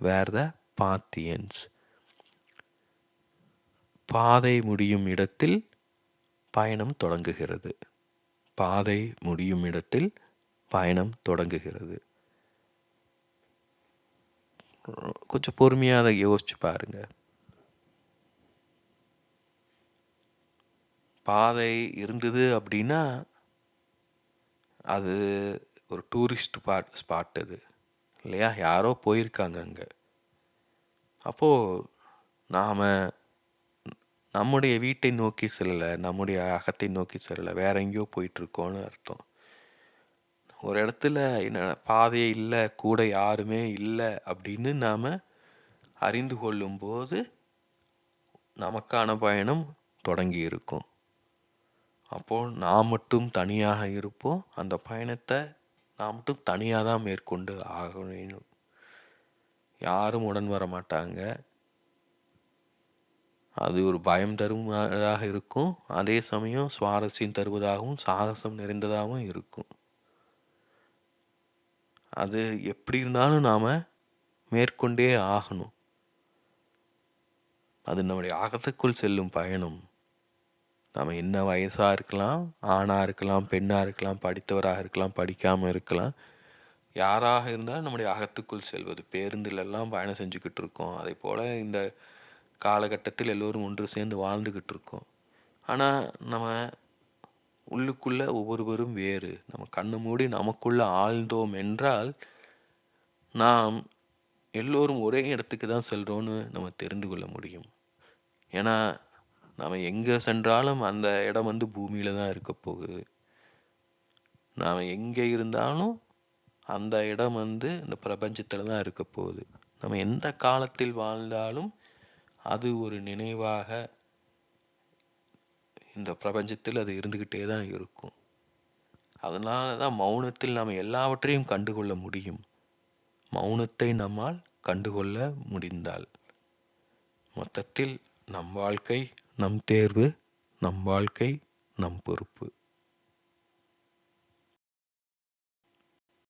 where the path ends." பாதை முடியும் இடத்தில் பயணம் தொடங்குகிறது. பாதை முடியும் இடத்தில் பயணம் தொடங்குகிறது. கொஞ்சம் பொறுமையா அத யோசிச்சு பாருங்க. பாதை இருந்தது அப்படின்னா, அது ஒரு டூரிஸ்ட் ஸ்பாட் அது. இல்லையா? யாரோ போயிருக்காங்க அங்க. அப்போ நாம நம்முடைய வீட்டை நோக்கி செல்லல, நம்முடைய அகத்தை நோக்கி செல்லல, வேற எங்கேயோ போயிட்டுருக்கோம்னு அர்த்தம். ஒரு இடத்துல பாதையே இல்ல, கூட யாருமே இல்ல அப்படின்னு நாம அறிந்து கொள்ளும்போது, நமக்கான பயணம் தொடங்கி இருக்கும். அப்போ நாம் மட்டும் தனியாக இருப்போம். அந்த பயணத்த நான் மட்டும் தனியா தான் மேற்கொண்டு ஆக வேணும். யாரும் உடன் வரமாட்டாங்க. அது ஒரு பயம் தருவதாக இருக்கும். அதே சமயம் சுவாரஸ்யம் தருவதாகவும், சாகசம் நிறைந்ததாகவும் இருக்கும். அது எப்படி இருந்தாலும் நாம மேற்கொண்டே ஆகணும். அது நம்முடைய அகத்துக்குள் செல்லும் பயணம். நாம என்ன வயசா இருக்கலாம், ஆணா இருக்கலாம், பெண்ணா இருக்கலாம், படித்தவராக இருக்கலாம், படிக்காம இருக்கலாம். யாராக இருந்தாலும் நம்முடைய அகத்துக்குள் செல்வது. பேருந்துலலாம் பயணம் செஞ்சுக்கிட்டு இருக்கோம். அதேபோல இந்த காலகட்டத்தில் எல்லோரும் ஒன்று சேர்ந்து வாழ்ந்துகிட்டு இருக்கோம். ஆனா, நம்ம உள்ளுக்குள்ள ஒவ்வொருவரும் வேறு. நம்ம கண்ணு மூடி நமக்குள்ள ஆழ்ந்தோம் என்றால், நாம் எல்லோரும் ஒரே இடத்துக்கு தான் செல்றோம்னு நம்ம தெரிந்து கொள்ள முடியும். ஏன்னா, நாம எங்க சென்றாலும் அந்த இடம் வந்து பூமியில தான் இருக்கப் போகுது. நாம எங்க இருந்தாலும் அந்த இடம் வந்து இந்த பிரபஞ்சத்துல தான் இருக்கப் போகுது. நம்ம எந்த காலத்தில் வாழ்ந்தாலும் அது ஒரு நினைவாக இந்த பிரபஞ்சத்தில் அது இருந்துகிட்டே தான் இருக்கும். அதனால தான் மௌனத்தில் நாம் எல்லாவற்றையும் கண்டுகொள்ள முடியும். மௌனத்தை நம்மால் கண்டுகொள்ள முடிந்தால். மொத்தத்தில் நம் வாழ்க்கை நம் தேர்வு, நம் வாழ்க்கை நம் பொறுப்பு.